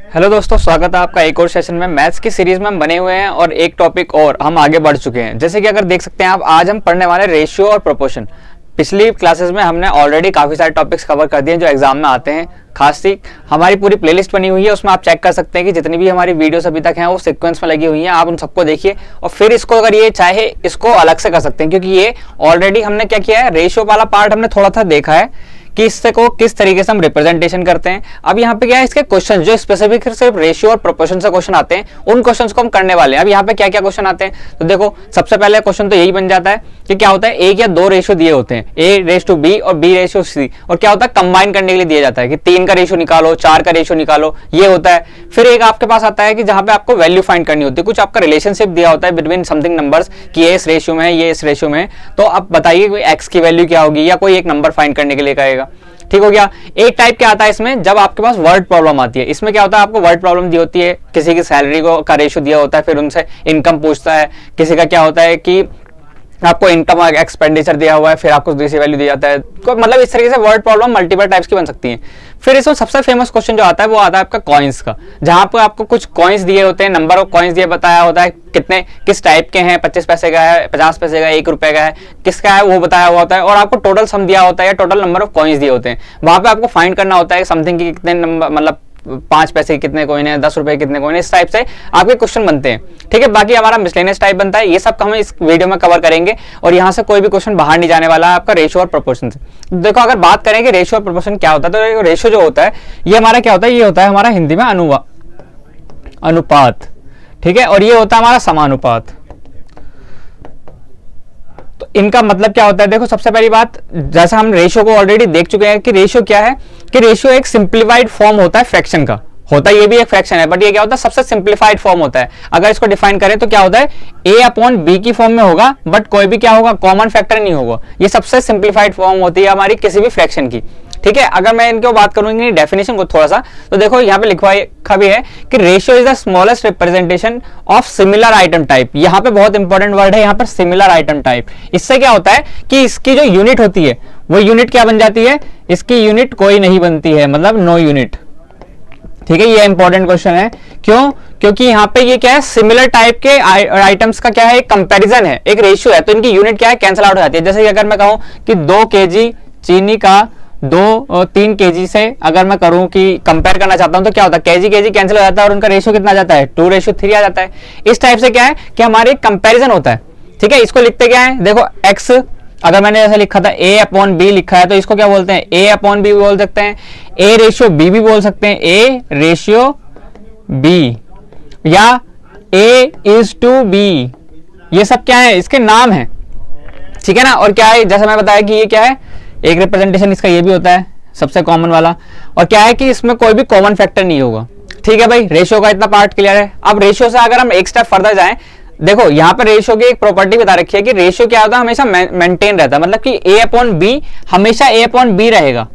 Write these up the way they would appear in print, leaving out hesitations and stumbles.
Hello दोस्तों, स्वागत है आपका एक और सेशन में। मैथ्स की सीरीज में हम बने हुए हैं और एक टॉपिक और हम आगे बढ़ चुके हैं। जैसे कि अगर देख सकते हैं आप, आज हम पढ़ने वाले रेशियो और प्रोपोर्शन। पिछली क्लासेस में हमने ऑलरेडी काफी सारे टॉपिक्स कवर कर दिए जो एग्जाम में आते हैं। खासती हमारी पूरी प्लेलिस्ट बनी हुई है, उसमें आप चेक कर सकते हैं कि जितनी भी हमारी वीडियोस अभी तक हैं वो सीक्वेंस में लगी हुई हैं। आप उन सबको देखिए और फिर इसको अगर ये चाहे इसको अलग से कर सकते हैं, क्योंकि ये ऑलरेडी हमने क्या किया है, रेशियो वाला पार्ट हमने थोड़ा सा देखा है कि इससे को किस तरीके से हम रिप्रेजेंटेशन करते हैं। अब यहाँ पे क्या है, इसके क्वेश्चन जो स्पेसिफिक सिर्फ रेशियो और प्रोपोर्शन से क्वेश्चन आते हैं, उन क्वेश्चंस को हम करने वाले हैं। अब यहाँ पे क्या क्या क्वेश्चन आते हैं, तो देखो सबसे पहले क्वेश्चन तो यही बन जाता है कि क्या होता है, एक या दो रेशियो दिए होते हैं, ए रेश टू बी और बी रेशियो सी, और क्या होता है कंबाइन करने के लिए दिया जाता है कि 3 का रेशियो निकालो, 4 का रेशियो निकालो, ये होता है। फिर एक आपके पास आता है कि जहां पे आपको वैल्यू फाइंड करनी होती है, कुछ आपका रिलेशनशिप दिया होता है बिटवीन समथिंग नंबर्स कि ये इस रेशियो में है, ये इस रेशियो में है, तो आप बताइए कोई एक्स की वैल्यू क्या होगी, या कोई एक नंबर फाइंड करने के लिए कहेगा। ठीक हो गया। एक टाइप क्या आता है इसमें, जब आपके पास वर्ड प्रॉब्लम आती है। इसमें क्या होता है, आपको वर्ड प्रॉब्लम दी होती है, किसी की सैलरी को का रेशियो दिया होता है, फिर उनसे इनकम पूछता है। किसी का क्या होता है कि आपको इनकम एक्सपेंडिचर दिया हुआ है, फिर आपको दूसरी वैल्यू दिया जाता है। मतलब इस तरीके से वर्ड प्रॉब्लम मल्टीपल टाइप्स की बन सकती हैं। फिर इसमें सबसे फेमस क्वेश्चन जो आता है वो आता है आपका कॉइन्स का, जहां पर आपको कुछ कॉइन्स दिए होते हैं, नंबर ऑफ कॉइन्स दिए बताया होता है, कितने किस टाइप के हैं, 25 पैसे का है, 50 पैसे का, 1 रुपए का है, किसका है वो बताया हुआ होता है, और आपको टोटल सम दिया होता है या टोटल नंबर ऑफ कॉइन्स दिए होते हैं। वहां पे आपको फाइंड करना होता है समथिंग की कितने नंबर, मतलब 5 पैसे कितने कॉइन है, 10 रुपए कितने कॉइन है, इस टाइप से आपके क्वेश्चन बनते हैं। ठीक है, बाकी हमारा मिसलेनियस टाइप बनता है, ये सब हम इस वीडियो में कवर करेंगे और यहाँ से कोई भी क्वेश्चन बाहर नहीं जाने वाला है आपका रेशियो और प्रोपोर्शन से। देखो अगर बात करें कि रेशियो और प्रोपोर्शन क्या होता है, तो रेशियो जो होता है ये हमारा क्या होता है, ये होता है हमारा हिंदी में अनुपात। ठीक है, और ये होता है हमारा समानुपात। तो इनका मतलब क्या होता है, देखो सबसे पहली बात, जैसा हम रेशियो को ऑलरेडी देख चुके हैं कि रेशियो क्या है, कि रेशियो एक सिंप्लीफाइड फॉर्म होता है फ्रैक्शन का। होता है ये भी एक फ्रैक्शन है, बट ये क्या होता है, सबसे सिंप्लीफाइड फॉर्म होता है। अगर इसको डिफाइन करें तो क्या होता है, a अपॉन बी की फॉर्म में होगा, बट कोई भी क्या होगा, कॉमन फैक्टर नहीं होगा। ये सबसे सिंप्लीफाइड फॉर्म होती है हमारी किसी भी फ्रैक्शन की। ठीक है, अगर मैं इनको बात करूंगी डेफिनेशन को थोड़ा सा, तो देखो यहाँ पे लिखा भी है कि ratio is the smallest representation of similar item type. यहाँ पे बहुत इंपॉर्टेंट वर्ड है यहाँ पर, सिमिलर आइटम टाइप। इससे क्या होता है कि इसकी जो यूनिट होती है वो यूनिट क्या बन जाती है, इसकी यूनिट कोई नहीं बनती है, मतलब नो यूनिट। ठीक है, ये इंपॉर्टेंट क्वेश्चन है। क्यों? क्योंकि यहाँ पे ये क्या है, सिमिलर टाइप के आइटम्स का क्या है, एक कंपैरिजन है, एक रेशियो है, तो इनकी यूनिट क्या है, कैंसिल आउट हो जाती है। जैसे कि अगर मैं कहूं कि 2 kg चीनी का 3 kg से अगर मैं करूं कि कंपेयर करना चाहता हूं, तो क्या होता है, केजी कैंसिल हो जाता है और उनका रेशियो कितना आ जाता है, 2:3 आ जाता है। इस टाइप से क्या है कि हमारे कंपैरिजन होता है। ठीक है, इसको लिखते क्या है, देखो x, अगर मैंने ऐसे लिखा था a अपॉन बी लिखा है, तो इसको क्या बोलते हैं, a अपॉन बी बोल सकते हैं, a रेशियो b भी बोल सकते हैं, a रेशियो b, या a इज टू b। ये सब क्या है, इसके नाम है। ठीक है ना, और क्या है, जैसे मैं बताया कि ये क्या है, एक रिप्रेजेंटेशन इसका ये भी होता है सबसे कॉमन वाला, और क्या है कि इसमें कोई भी कॉमन फैक्टर नहीं होगा। ठीक है भाई, रेशियो का इतना पार्ट क्लियर है। अब रेशियो से अगर हम एक स्टेप फर्दर जाएं, देखो यहाँ पर रेशियो की एक प्रॉपर्टी बता रखी है कि रेशियो क्या होता है, हमेशा मेंटेन रहता है, मतलब कि a अपॉन बी हमेशा a अपॉन बी रहेगा।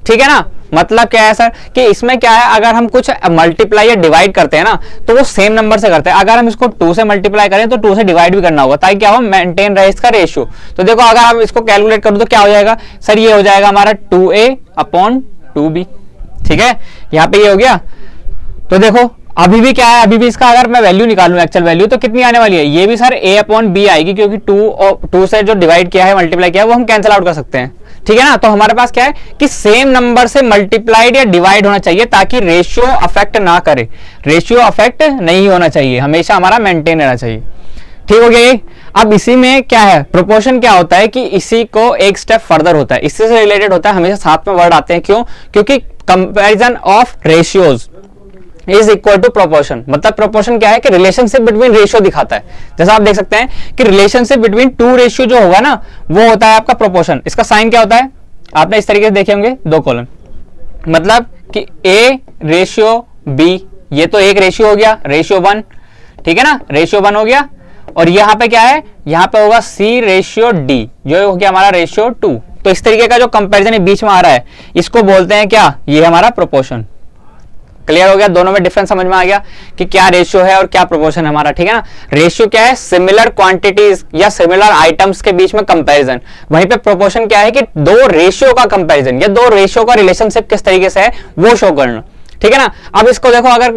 ठीक है ना, मतलब क्या है सर, कि इसमें क्या है, अगर हम कुछ मल्टीप्लाई या डिवाइड करते हैं ना, तो वो सेम नंबर से करते हैं। अगर हम इसको 2 से मल्टीप्लाई करें तो 2 से डिवाइड भी करना होगा, ताकि क्या हो, मेंटेन रहे इसका रेशियो। तो देखो अगर हम इसको कैलकुलेट करूं तो क्या हो जाएगा सर, ये हो जाएगा हमारा 2a अपॉन 2b। ठीक है, यहाँ पे ये हो गया। तो देखो अभी भी क्या है, अभी भी इसका अगर मैं वैल्यू निकालूं, एक्चुअल वैल्यू, तो कितनी आने वाली है, ये भी सर a अपॉन बी आएगी, क्योंकि 2 से जो डिवाइड किया है, मल्टीप्लाई किया है, वो हम कैंसिल आउट कर सकते हैं। ठीक है ना, तो हमारे पास क्या है कि सेम नंबर से मल्टीप्लाइड या डिवाइड होना चाहिए, ताकि रेशियो अफेक्ट ना करे। रेशियो अफेक्ट नहीं होना चाहिए, हमेशा हमारा मेंटेन रहना चाहिए। ठीक हो गया ये। अब इसी में क्या है, प्रोपोर्शन क्या होता है कि इसी को एक स्टेप फर्दर होता है, इससे से रिलेटेड होता है, हमेशा साथ में वर्ड आते हैं। क्यों? क्योंकि comparison of ratios is equal to proportion. मतलब प्रोपोर्शन क्या है कि रिलेशनशिप बिटवीन रेशियो दिखाता है। जैसा आप देख सकते हैं कि रिलेशनशिप बिटवीन 2 रेशियो जो होगा ना, वो होता है आपका प्रोपोर्शन। इसका साइन क्या होता है, आपने इस तरीके से देखे होंगे, 2 कॉलम, मतलब कि a रेशियो b, ये तो एक रेशियो हो गया, रेशियो 1। ठीक है ना, रेशियो 1 हो गया, और यहाँ पे क्या है, यहाँ पे होगा c रेशियो d, जो हो गया हमारा रेशियो 2। तो इस तरीके का जो कंपैरिजन बीच में आ रहा है, इसको बोलते हैं क्या, ये हमारा प्रोपोर्शन। क्लियर हो गया, दोनों में डिफरेंस समझ में आ गया कि क्या रेशियो है और क्या प्रोपोर्शन है हमारा। ठीक है ना, रेशियो क्या है, सिमिलर क्वांटिटीज या सिमिलर आइटम्स के बीच में कंपैरिजन। वहीं पे प्रोपोर्शन क्या है कि 2 रेशियो का कंपैरिजन या 2 रेशियो का रिलेशनशिप किस तरीके से है वो शो करना। ठीक है ना। अब इसको देखो, अगर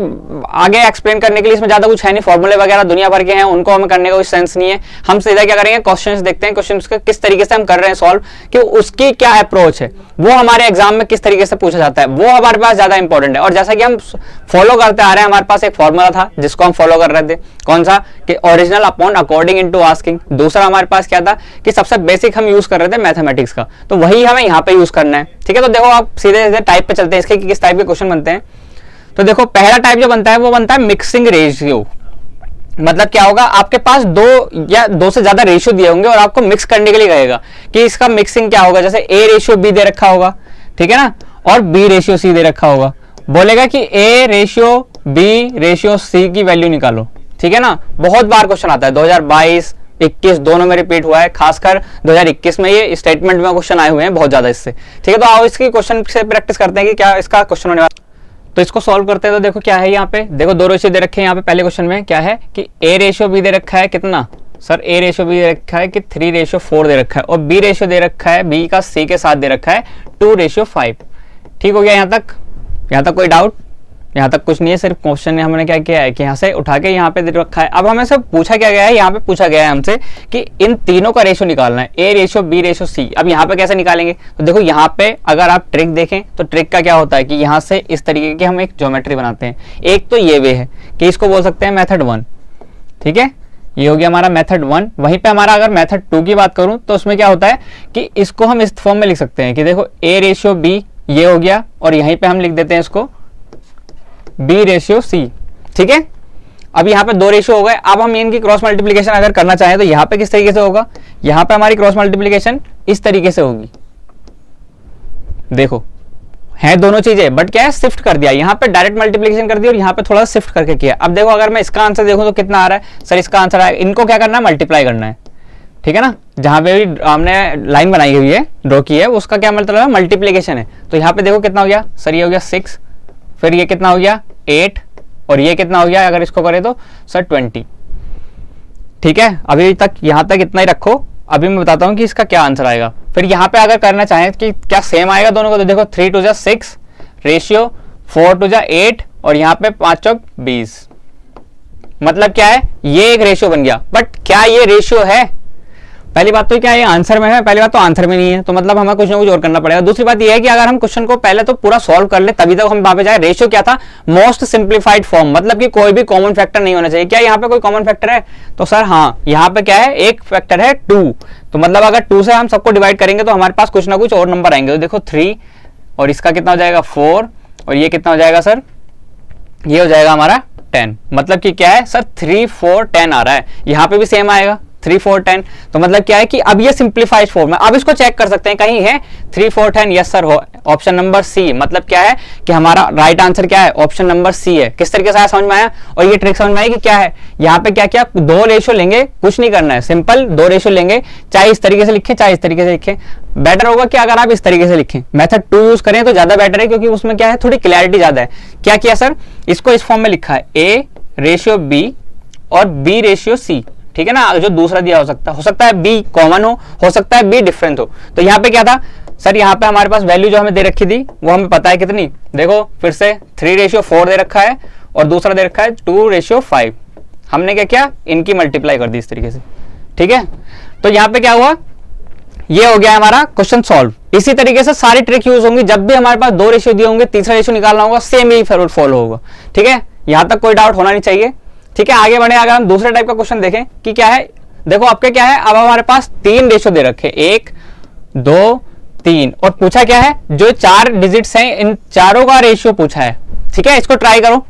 आगे एक्सप्लेन करने के लिए इसमें ज्यादा कुछ है नहीं, फॉर्मूले वगैरह दुनिया भर के हैं, उनको हमें करने का कोई सेंस नहीं है। हम सीधा क्या करेंगे, क्वेश्चंस देखते हैं, क्वेश्चंस का किस तरीके से हम कर रहे हैं सॉल्व, कि उसकी क्या अप्रोच है, वो हमारे एग्जाम में किस तरीके से पूछा जाता है, वो हमारे पास ज्यादा इंपॉर्टेंट है। और जैसा कि हम फॉलो करते आ रहे हैं, हमारे पास एक फॉर्मूला था जिसको हम फॉलो कर रहे थे, कौन सा, कि original upon according into asking. दूसरा हमारे पास क्या था, कि सबसे बेसिक हम यूज कर रहे थे मैथमेटिक्स का, तो वही हमें यहाँ पे यूज करना है। ठीक है, तो देखो आप सीधे सीधे टाइप पे चलते हैं इसके, कि किस टाइप के क्वेश्चन बनते हैं। तो देखो पहला टाइप जो बनता है वो बनता है मिक्सिंग रेशियो। मतलब क्या होगा, आपके पास दो या दो से ज्यादा रेशियो दिए होंगे और आपको मिक्स करने के लिए कहेगा कि इसका मिक्सिंग क्या होगा। जैसे ए रेशियो बी दे रखा होगा, ठीक है ना, और बी रेशियो सी दे रखा होगा, बोलेगा कि A ratio B ratio C की वैल्यू निकालो। ठीक है ना, बहुत बार क्वेश्चन आता है, 2022 21 दोनों में रिपीट हुआ है, खासकर 2021 में ये स्टेटमेंट में क्वेश्चन आए हुए हैं बहुत ज्यादा इससे। ठीक है, तो आओ इसकी क्वेश्चन से प्रैक्टिस करते हैं कि क्या इसका क्वेश्चन होने वाला। तो इसको सॉल्व करते हैं। तो देखो क्या है यहाँ पे, देखो दो रेशियो दे रखे हैं यहाँ पे। पहले क्वेश्चन में क्या है कि ए रेशियो बी दे रखा है कितना, सर ए रेशियो बी दे रखा है कि 3:4 दे रखा है, और बी रेशियो दे रखा है बी का सी के साथ दे रखा है 2:5। ठीक हो गया यहाँ तक? यहाँ तक कोई डाउट? यहाँ तक कुछ नहीं है, सिर्फ क्वेश्चन ने हमने क्या किया है कि यहाँ से उठा के यहाँ पे दे रखा है। अब हमें सब पूछा क्या गया है, यहाँ पे पूछा गया है हमसे कि इन तीनों का रेशियो निकालना है, A ratio B ratio C. अब यहाँ पे कैसे निकालेंगे, तो देखो यहाँ पे अगर आप ट्रिक देखें तो ट्रिक का क्या होता है कि यहाँ से इस तरीके की हम एक ज्योमेट्री बनाते हैं। एक तो ये वे है कि इसको बोल सकते हैं मेथड 1, ठीक है, ये हो गया हमारा मेथड 1। वहीं पे हमारा अगर मेथड 2 की बात करूं तो उसमें क्या होता है कि इसको हम इस फॉर्म में लिख सकते हैं कि देखो ए रेशियो बी ये हो गया, और यहीं पे हम लिख देते हैं इसको बी रेशियो सी। ठीक है, अब यहाँ पे दो रेशियो हो गए। अब हम इनकी क्रॉस मल्टीप्लीकेशन अगर करना चाहें तो यहाँ पे किस तरीके से होगा, यहाँ पे हमारी क्रॉस मल्टीप्लीकेशन इस तरीके से होगी। देखो है दोनों चीजें, बट क्या है, शिफ्ट कर दिया, यहाँ पे डायरेक्ट मल्टीप्लीकेशन कर दिया और यहाँ पे थोड़ा शिफ्ट करके किया। अब देखो अगर मैं इसका आंसर देखूं तो कितना आ रहा है, सर इसका आंसर आएगा, इनको क्या करना है, मल्टीप्लाई करना है। ठीक है ना, जहां पे भी हमने लाइन बनाई हुई है, ड्रॉ की है, उसका क्या मतलब है, मल्टीप्लीकेशन है। तो यहाँ पे देखो कितना हो गया, सर ये हो गया 6, फिर ये कितना हो गया 8, और ये कितना हो गया अगर इसको करें तो सर 20। ठीक है, अभी तक यहाँ तक इतना ही रखो, अभी मैं बताता हूँ कि इसका क्या आंसर आएगा। फिर यहाँ पे अगर करना चाहें कि क्या सेम आएगा दोनों को, तो देखो 3 2 जा 6 रेशियो, 4 2 जा 8, और यहाँ पे 5 चौक 20। मतलब क्या है, ये एक रेशियो बन गया, बट क्या ये रेशियो है? पहली बात तो क्या ये आंसर में है, पहली बात तो आंसर में नहीं है, तो मतलब हमें कुछ ना कुछ और करना पड़ेगा। दूसरी बात ये है कि अगर हम क्वेश्चन को पहले तो पूरा सॉल्व कर ले तभी तक हम वहां पे जाए। रेशियो क्या था, मोस्ट सिंप्लीफाइड फॉर्म, मतलब कि कोई भी कॉमन फैक्टर नहीं होना चाहिए। क्या यहाँ पे कोई कॉमन फैक्टर है, तो सर हाँ, यहाँ पे क्या है, एक फैक्टर है 2, तो मतलब अगर 2 से हम सबको डिवाइड करेंगे तो हमारे पास कुछ ना कुछ और नंबर आएंगे। तो देखो 3, और इसका कितना हो जाएगा 4, और ये कितना हो जाएगा सर, ये हो जाएगा हमारा 10। मतलब कि क्या है सर, 3 4 10 आ रहा है, यहाँ पे भी सेम आएगा 3 4 10। तो मतलब क्या है कि अब ये सिंप्लीफाइड फॉर्म है। अब इसको चेक कर सकते हैं, कहीं है 3 4 10, यस सर, हो ऑप्शन नंबर सी। मतलब क्या है कि हमारा राइट आंसर क्या है, ऑप्शन नंबर सी है। किस तरीके से आया समझ में आया, और ये ट्रिक समझ में आई कि क्या है, यहाँ पे क्या क्या दो रेशियो लेंगे, कुछ नहीं करना है, सिंपल दो रेशियो लेंगे, चाहे इस तरीके से लिखें चाहे इस तरीके से लिखें। बेटर होगा कि अगर आप इस तरीके से लिखें, मेथड 2 यूज करें तो ज्यादा बेटर है, क्योंकि उसमें क्या है, थोड़ी क्लैरिटी ज्यादा है। क्या किया सर, इसको इस फॉर्म में लिखा है ए रेशियो बी और बी रेशियो सी। ठीक है ना, जो दूसरा दिया हो सकता है बी कॉमन हो सकता है बी डिफरेंट हो। तो यहाँ पे क्या था सर, यहाँ पे हमारे पास वैल्यू जो हमें दे रखी थी वो हमें पता है कितनी, देखो फिर से 3:4 दे रखा है और दूसरा दे रखा है 2:5। हमने क्या किया, इनकी मल्टीप्लाई कर दी इस तरीके से। ठीक है, तो यहाँ पे क्या हुआ, ये हो गया हमारा क्वेश्चन सॉल्व। इसी तरीके से सारी ट्रिक यूज होंगी, जब भी हमारे पास दो रेशियो दिए होंगे, तीसरा रेशियो निकालना होगा, सेम ही फॉलो होगा। ठीक है, यहाँ तक कोई डाउट होना नहीं चाहिए। ठीक है, आगे बढ़े। अगर हम दूसरे टाइप का क्वेश्चन देखें कि क्या है, देखो आपके क्या है, अब हमारे पास 3 रेशियो दे रखे, 1 2 3, और पूछा क्या है, जो 4 डिजिट्स हैं इन चारों का रेशियो पूछा है। ठीक है, इसको ट्राई करो।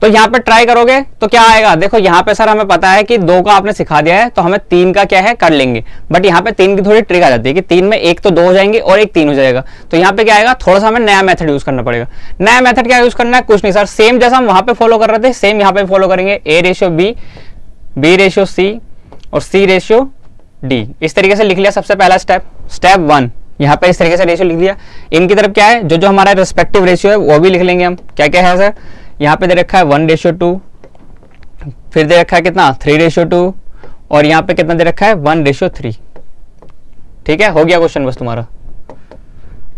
तो यहाँ पे ट्राई करोगे तो क्या आएगा, देखो यहाँ पे सर हमें पता है कि 2 का आपने सिखा दिया है, तो हमें 3 का क्या है कर लेंगे, बट यहाँ पे 3 की थोड़ी ट्रिक आ जाती है कि 3 में एक तो 2 हो जाएंगे और एक 3 हो जाएगा। तो यहाँ पे क्या आएगा, थोड़ा सा हमें नया मेथड यूज करना पड़ेगा। नया मेथड क्या यूज करना है, कुछ नहीं सर, सेम जैसा हम वहां पे फॉलो कर रहे थे सेम यहाँ पे फॉलो करेंगे। A ratio B, B ratio C और सी रेशियो डी। इस तरीके से लिख लिया सबसे पहला स्टेप 1, यहाँ पे इस तरीके से रेशियो लिख दिया। इनकी तरफ क्या है, जो हमारा रिस्पेक्टिव रेशियो है वो भी लिख लेंगे हम। क्या क्या है सर, यहाँ पे दे रखा है 1:2, फिर दे रखा है कितना 3:2, और यहाँ पे कितना दे रखा है 1:3। ठीक है, हो गया क्वेश्चन बस तुम्हारा।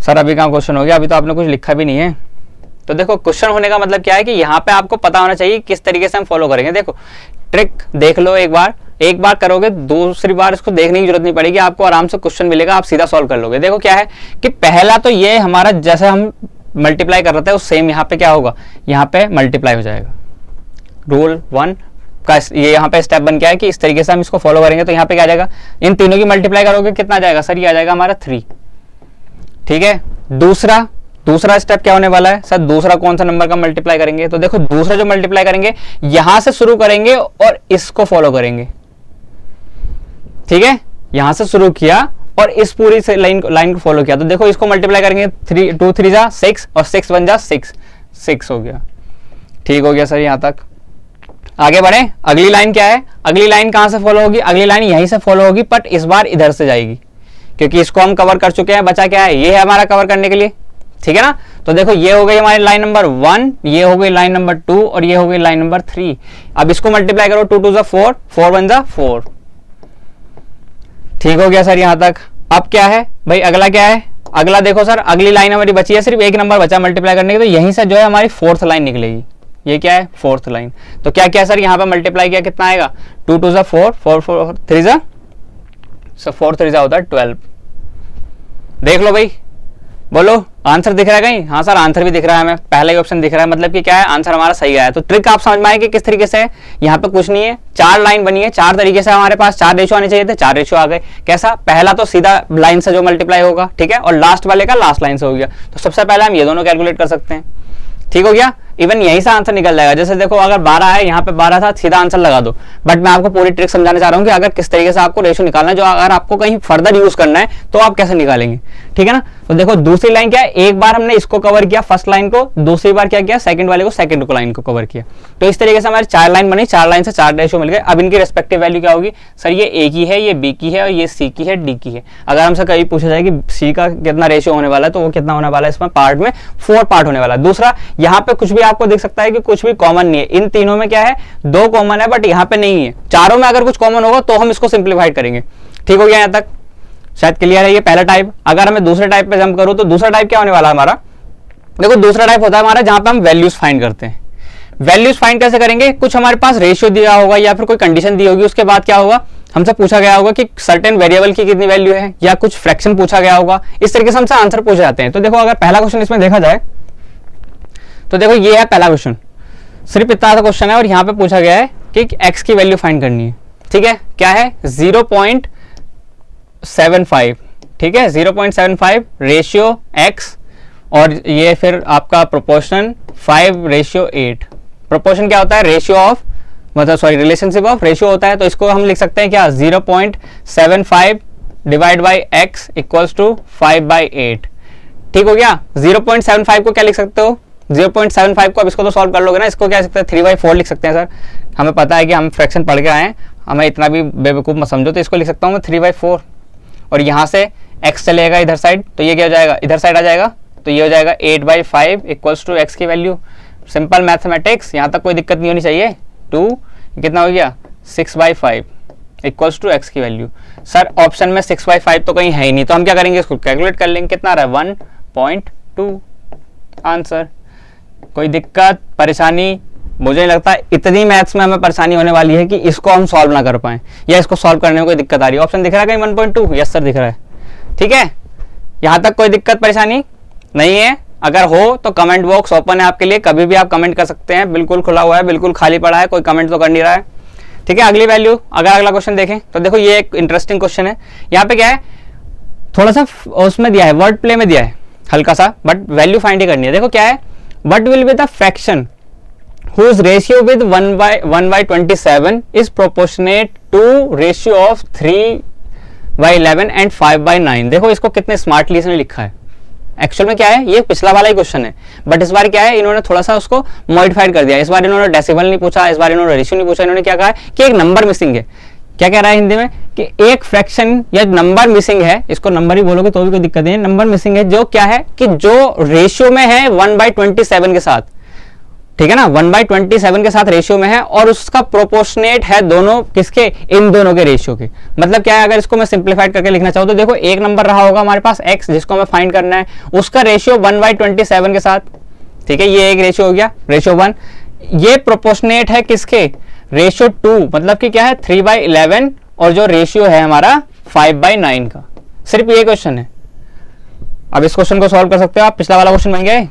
सर अभी कहाँ क्वेश्चन हो गया, अभी तो आपने कुछ लिखा भी नहीं है। तो देखो क्वेश्चन होने का मतलब क्या है कि यहाँ पे आपको पता होना चाहिए किस तरीके से हम फॉलो करेंगे। देखो ट्रिक देख लो एक बार करोगे, दूसरी बार इसको देखने की जरूरत नहीं पड़ेगी, आपको आराम से क्वेश्चन मिलेगा, आप सीधा सॉल्व कर लोगे। देखो क्या है कि पहला तो ये हमारा जैसे हम मल्टीप्लाई कर रहे थे उस सेम यहाँ पे क्या होगा, यहाँ पे मल्टीप्लाई हो जाएगा। रूल 1 का ये यहाँ पे स्टेप बन गया है कि इस तरीके से हम इसको फॉलो करेंगे। तो यहाँ पे क्या आ जाएगा, इन तीनों की मल्टीप्लाई करोगे कितना आ जाएगा सर, ये आ जाएगा हमारा 3। ठीक है, दूसरा स्टेप क्या होने वाला है सर, दूसरा कौन सा नंबर का मल्टीप्लाई करेंगे। तो देखो दूसरा जो मल्टीप्लाई करेंगे यहां से शुरू करेंगे और इसको फॉलो करेंगे। ठीक है, यहां से शुरू किया और इस पूरी लाइन को फॉलो किया। तो देखो इसको मल्टीप्लाई करेंगे, 2 3 जा 6 और 6 1 जा 6 हो गया। ठीक हो गया सर, यहां तक आगे बढ़े। अगली लाइन क्या है, अगली लाइन कहां से फॉलो होगी, अगली लाइन यहीं से फॉलो होगी, बट इस बार इधर से जाएगी क्योंकि इसको हम कवर कर चुके हैं। बचा क्या है, ये है हमारा कवर करने के लिए। ठीक है ना, तो देखो ये हो गई हमारी लाइन नंबर 1, ये हो गई लाइन नंबर 2 और ये हो गई लाइन नंबर 3। अब इसको मल्टीप्लाई करो, 2 2 जा 4, 4 1 जा 4। ठीक हो गया सर यहां तक। अब क्या है भाई, अगला क्या है, अगला देखो सर, अगली लाइन हमारी बची है, सिर्फ एक नंबर बचा मल्टीप्लाई करने की। तो यहीं से जो है हमारी 4th लाइन निकलेगी। ये क्या है, 4th लाइन। तो क्या क्या सर, यहाँ पे मल्टीप्लाई किया कितना आएगा, 2 2 जा 4, 4 4 3 जा, सर 4 3 जा होता है 12। देख लो भाई, बोलो आंसर दिख रहा है कहीं। हाँ सर आंसर भी दिख रहा है, हमें पहला ही ऑप्शन दिख रहा है, मतलब कि क्या है, आंसर हमारा सही आया। तो ट्रिक आप समझ में आए कि किस तरीके से है। यहाँ पे कुछ नहीं है, 4 लाइन बनी है, 4 तरीके से हमारे पास 4 रेशो आने चाहिए थे, 4 रेशो आ गए। कैसा, पहला तो सीधा लाइन से जो मल्टीप्लाई होगा, ठीक है, और लास्ट वाले का लास्ट लाइन से हो गया। तो सबसे पहले हम ये दोनों कैलकुलेट कर सकते हैं। ठीक हो गया, इवन यहीं से आंसर निकल जाएगा। जैसे देखो अगर 12 है, यहाँ पे 12 था, सीधा आंसर लगा दो। बट मैं आपको पूरी ट्रिक समझाने चाह रहा हूँ कि अगर किस तरीके से आपको रेशो निकालना है, जो अगर आपको कहीं फर्दर यूज करना है तो आप कैसे निकालेंगे। ठीक है ना, तो देखो दूसरी लाइन क्या है, एक बार हमने इसको कवर किया फर्स्ट लाइन को, दूसरी बार क्या किया, सेकंड वाले को, सेकंड को लाइन को कवर किया। तो इस तरीके से हमारी 4 लाइन बनी, 4 लाइन से 4 रेशो मिल गए। अब इनकी रेस्पेक्टिव वैल्यू क्या होगी सर, ये ए की है, ये बी की है और ये सी की है, डी की है। अगर हमसे कहीं पूछा जाए कि सी का कितना रेशो होने वाला है, तो वो कितना होने वाला है, इसमें पार्ट में 4 पार्ट होने वाला है। दूसरा, यहाँ पे कुछ भी आपको दिख सकता है कि कुछ भी कॉमन नहीं है। इन तीनों में क्या है, 2 कॉमन है, बट यहाँ पे नहीं है। चारों में अगर कुछ कॉमन होगा तो हम इसको सिंप्लीफाइड करेंगे। ठीक हो गया, यहाँ तक शायद क्लियर है। ये पहला टाइप। अगर मैं दूसरे टाइप पे जंप करूं तो दूसरा टाइप क्या होने वाला है हमारा, देखो दूसरा टाइप होता है हमारा जहां पे हम वैल्यूज फाइंड करते हैं। वैल्यूज फाइंड कैसे करेंगे, कुछ हमारे पास रेशियो दिया होगा या फिर कोई कंडीशन दी होगी, उसके बाद क्या होगा, हमसे पूछा गया होगा कि सर्टेन वेरिएबल की कितनी वैल्यू है, या कुछ फ्रैक्शन पूछा गया होगा। इस तरीके से हमसे आंसर पूछे जाते हैं। तो देखो अगर पहला क्वेश्चन इसमें देखा जाए तो देखो ये है पहला क्वेश्चन, सिर्फ इतना सा क्वेश्चन है और यहाँ पे पूछा गया है कि x की वैल्यू फाइंड करनी है। ठीक है, क्या है 0.75। ठीक है, 0.75 रेशियो x और ये फिर आपका प्रोपोर्शन 5:8। प्रोपोर्शन क्या होता है, रेशियो ऑफ, मतलब सॉरी रिलेशनशिप ऑफ रेशियो होता है। तो इसको हम लिख सकते हैं क्या, 0.75 divide by x equals to 5/8। ठीक हो गया, 0.75 को क्या लिख सकते हो, 0.75 को अब इसको तो सॉल्व कर लोगे ना, इसको क्या लिख सकते हैं, 3/4 लिख सकते हैं सर। हमें पता है कि हम फ्रैक्शन पढ़ के आए हैं, हमें इतना भी बेवकूफ़ मत समझो। तो इसको लिख सकता हूँ मैं 3/4 और यहाँ से x चलेगा इधर साइड, तो ये क्या हो जाएगा, इधर साइड आ जाएगा, तो ये हो जाएगा 8/5 इक्वल्स टू x की वैल्यू। सिंपल मैथमेटिक्स, यहाँ तक कोई दिक्कत नहीं होनी चाहिए। 2 कितना हो गया, 6/5 इक्वल्स टू x की वैल्यू। सर ऑप्शन में 6/5 तो कहीं है ही नहीं, तो हम क्या करेंगे, इसको कैलकुलेट कर लेंगे, कितना आ रहा है 1.2 आंसर। कोई दिक्कत परेशानी, मुझे नहीं लगता इतनी मैथ्स में हमें परेशानी होने वाली है कि इसको हम सॉल्व ना कर पाए, या इसको सॉल्व करने में कोई दिक्कत आ रही है। ऑप्शन दिख रहा है कहीं 1.2, यस सर दिख रहा है। ठीक है, यहाँ तक कोई दिक्कत परेशानी नहीं है। अगर हो तो कमेंट बॉक्स ओपन है आपके लिए, कभी भी आप कमेंट कर सकते हैं, बिल्कुल खुला हुआ है, बिल्कुल खाली पड़ा है, कोई कमेंट तो कर नहीं रहा है। ठीक है, अगली वैल्यू, अगर अगला क्वेश्चन देखें तो देखो ये एक इंटरेस्टिंग क्वेश्चन है। यहाँ पे क्या है, थोड़ा सा उसमें दिया है, वर्ड प्ले में दिया है हल्का सा, बट वैल्यू फाइंड ही करनी है। देखो क्या है, what will be the fraction whose ratio with 1/27 is proportionate to ratio of 3/11 and 5/9। देखो इसको कितने स्मार्टली इसने लिखा है। एक्चुअल में क्या है, ये पिछला वाला ही क्वेश्चन है, बट इस बार क्या है, इन्होंने थोड़ा सा उसको मॉडिफाइड कर दिया। इस बार इन्होंने डेसिमल नहीं पूछा, इस बार इन्होंने रेशियो नहीं पूछा, इन्होंने क्या कहा है कि एक नंबर मिसिंग है। क्या कह रहा है हिंदी में कि एक फ्रैक्शन या नंबर मिसिंग है, इसको नंबर ही बोलोगे तो भी कोई दिक्कत नहीं है। नंबर मिसिंग है जो क्या है कि जो रेशियो में है 1/27 के साथ। ठीक है ना, 1/27 के साथ रेशियो में है और उसका प्रोपोर्शनेट है दोनों किसके, इन दोनों के रेशियो के। मतलब क्या है, अगर इसको मैं सिंप्लीफाइड करके लिखना चाहूँ तो देखो एक नंबर रहा होगा हमारे पास x, जिसको हमें फाइंड करना है, उसका रेशियो 1/27 के साथ। ठीक है, ये एक रेशियो हो गया, रेशियो 1। ये प्रोपोर्शनेट है किसके, रेशियो 2, मतलब कि क्या है 3/11, और जो रेशियो है हमारा 5/9 का। सिर्फ ये क्वेश्चन है। अब इस क्वेश्चन को सॉल्व कर सकते हो आप, पिछला वाला क्वेश्चन बन गया है,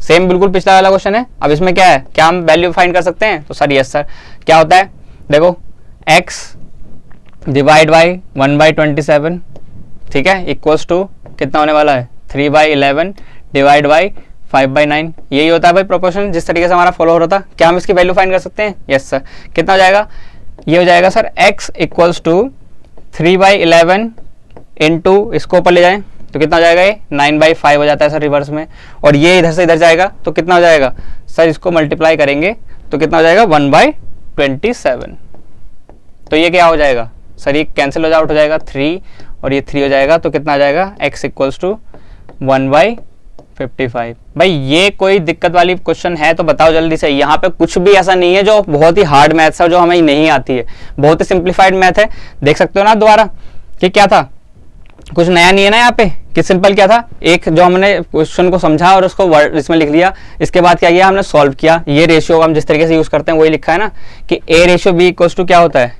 सेम बिल्कुल पिछला वाला क्वेश्चन है। अब इसमें क्या है, क्या हम वैल्यू फाइंड कर सकते हैं, तो सर यस सर। क्या होता है, देखो x डिवाइड बाई 1/27, ठीक है, इक्वल्स टू कितना होने वाला है 3/11 डिवाइड बाई 5/9। यही होता है भाई प्रोपोर्शन, जिस तरीके से हमारा फॉलो हो रहा था। क्या हम इसकी वैल्यू फाइंड कर सकते हैं, यस सर। कितना हो जाएगा, ये हो जाएगा sir x equals to 3/11 into, इसको ऊपर ले जाएं तो कितना हो जाएगा, ये 9/5 हो जाता है सर रिवर्स में, और ये इधर से इधर जाएगा तो कितना हो जाएगा सर, इसको मल्टीप्लाई करेंगे तो कितना हो जाएगा 1/27। तो ये क्या हो जाएगा सर, ये कैंसिल आउट हो जाएगा 3 और ये 3 हो जाएगा, तो कितना आ जाएगा x इक्वल्स टू 1/55। भाई ये कोई दिक्कत वाली क्वेश्चन है तो बताओ जल्दी से। यहाँ पे कुछ भी ऐसा नहीं है जो बहुत ही हार्ड मैथ्स है जो हमें नहीं आती है, बहुत ही सिंप्लीफाइड मैथ है। देख सकते हो ना दोबारा कि क्या था, कुछ नया नहीं है ना यहाँ पे, कि सिंपल क्या था, एक जो हमने क्वेश्चन को समझा और उसको वर्ड इसमें लिख लिया, इसके बाद क्या किया हमने सॉल्व किया। ये रेशियो हम जिस तरीके से यूज करते हैं वही लिखा है ना कि a ratio b equals to क्या होता है,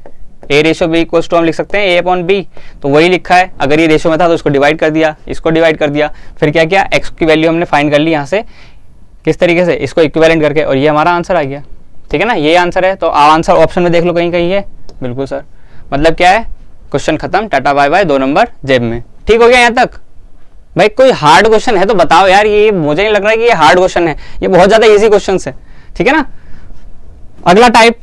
a ratio b equals to हम लिख सकते हैं a/b, तो वही लिखा है। अगर ये रेशियो में था तो इसको डिवाइड कर दिया, इसको डिवाइड कर दिया, फिर क्या किया x की वैल्यू हमने फाइंड कर ली यहाँ से, किस तरीके से इसको इक्विवेलेंट करके, और ये हमारा आंसर आ गया। ठीक है ना, ये आंसर है। तो आंसर ऑप्शन में देख लो कहीं कहीं है, बिल्कुल सर। मतलब क्या है, क्वेश्चन खत्म, टाटा बाय बाय, 2 नंबर जेब में। ठीक हो गया यहाँ तक। भाई कोई हार्ड क्वेश्चन है तो बताओ यार, ये मुझे नहीं लग रहा है कि ये हार्ड क्वेश्चन है, ये बहुत ज्यादा इजी क्वेश्चन है। ठीक है ना, अगला टाइप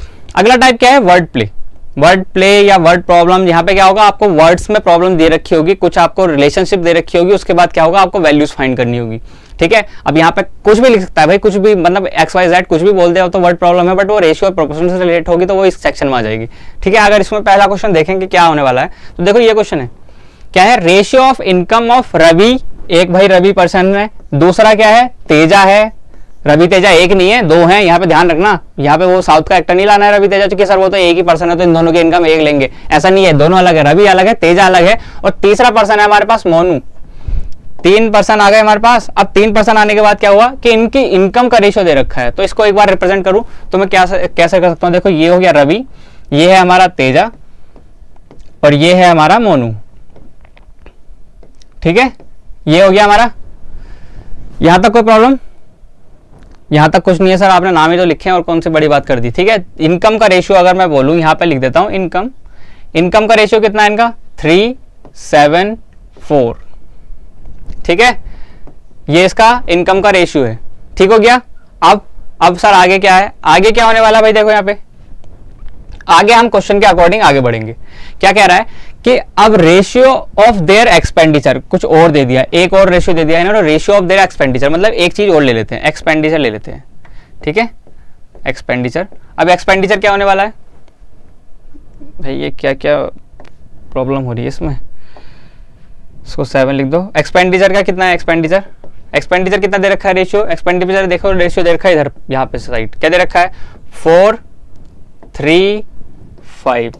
क्या है, वर्ड प्ले। वर्ड प्ले या वर्ड प्रॉब्लम। यहाँ पे क्या होगा, आपको वर्ड्स में प्रॉब्लम दे रखी होगी, कुछ आपको रिलेशनशिप दे रखी होगी, उसके बाद क्या होगा आपको वैल्यूज फाइंड करनी होगी। ठीक है, अब यहाँ पे कुछ भी लिख सकता है भाई, कुछ भी, मतलब XYZ कुछ भी बोल दे तो वर्ड प्रॉब्लम है, बट वो रेशियो और प्रोपोर्शन से रिलेट होगी तो वो इस सेक्शन में आ जाएगी। ठीक है, अगर इसमें पहला क्वेश्चन देखेंगे क्या होने वाला है, तो देखो ये क्वेश्चन है, क्या है, ratio of income of Ravi. एक भाई रवि पर्सन है, दूसरा क्या है तेजा है। रवि तेजा एक नहीं है, 2 हैं, यहाँ पे ध्यान रखना। यहाँ पे वो साउथ का एक्टर नहीं लाना है रवि तेजा, क्योंकि सर वो तो एक ही पर्सन है तो इन दोनों की इनकम एक लेंगे, ऐसा नहीं है, दोनों अलग है, रवि अलग है, तेजा अलग है, और तीसरा पर्सन है हमारे पास मोनू। 3 पर्सन आ गए हमारे पास। अब 3 पर्सन आने के बाद क्या हुआ कि इनकी इनकम का रेशियो दे रखा है, तो इसको एक बार रिप्रेजेंट करूं तो मैं कैसे कर सकता हूं, देखो ये हो गया रवि, ये है हमारा तेजा, और ये है हमारा मोनू। ठीक है, ये हो गया हमारा। यहां तक कोई प्रॉब्लम, यहां तक कुछ नहीं है सर, आपने नाम ही तो लिखे हैं और कौन सी बड़ी बात कर दी। ठीक है, इनकम का रेशियो अगर मैं बोलूं, यहां पे लिख देता हूं इनकम का रेशियो कितना है इनका, 374। ठीक है, ये इसका इनकम का रेशियो है। ठीक हो गया। अब सर आगे क्या है, आगे क्या होने वाला है भाई, देखो यहाँ पे आगे हम क्वेश्चन के अकॉर्डिंग आगे बढ़ेंगे। क्या कह रहा है कि अब रेशियो ऑफ देयर एक्सपेंडिचर कुछ और दे दिया, एक और रेशियो दे दिया इन्होंने, रेशियो ऑफ देयर एक्सपेंडिचर, मतलब एक चीज और ले लेते हैं, एक्सपेंडिचर ले लेते हैं। ठीक है, एक्सपेंडिचर। अब एक्सपेंडिचर क्या होने वाला है भाई, ये क्या क्या प्रॉब्लम हो रही है इसमें, इसको 7 लिख दो। एक्सपेंडिचर का कितना है, एक्सपेंडिचर कितना दे रखा है रेशियो, एक्सपेंडिचर देखो रेशियो दे रखा है इधर, यहाँ पे साइड क्या दे रखा है, 4, 3, 5।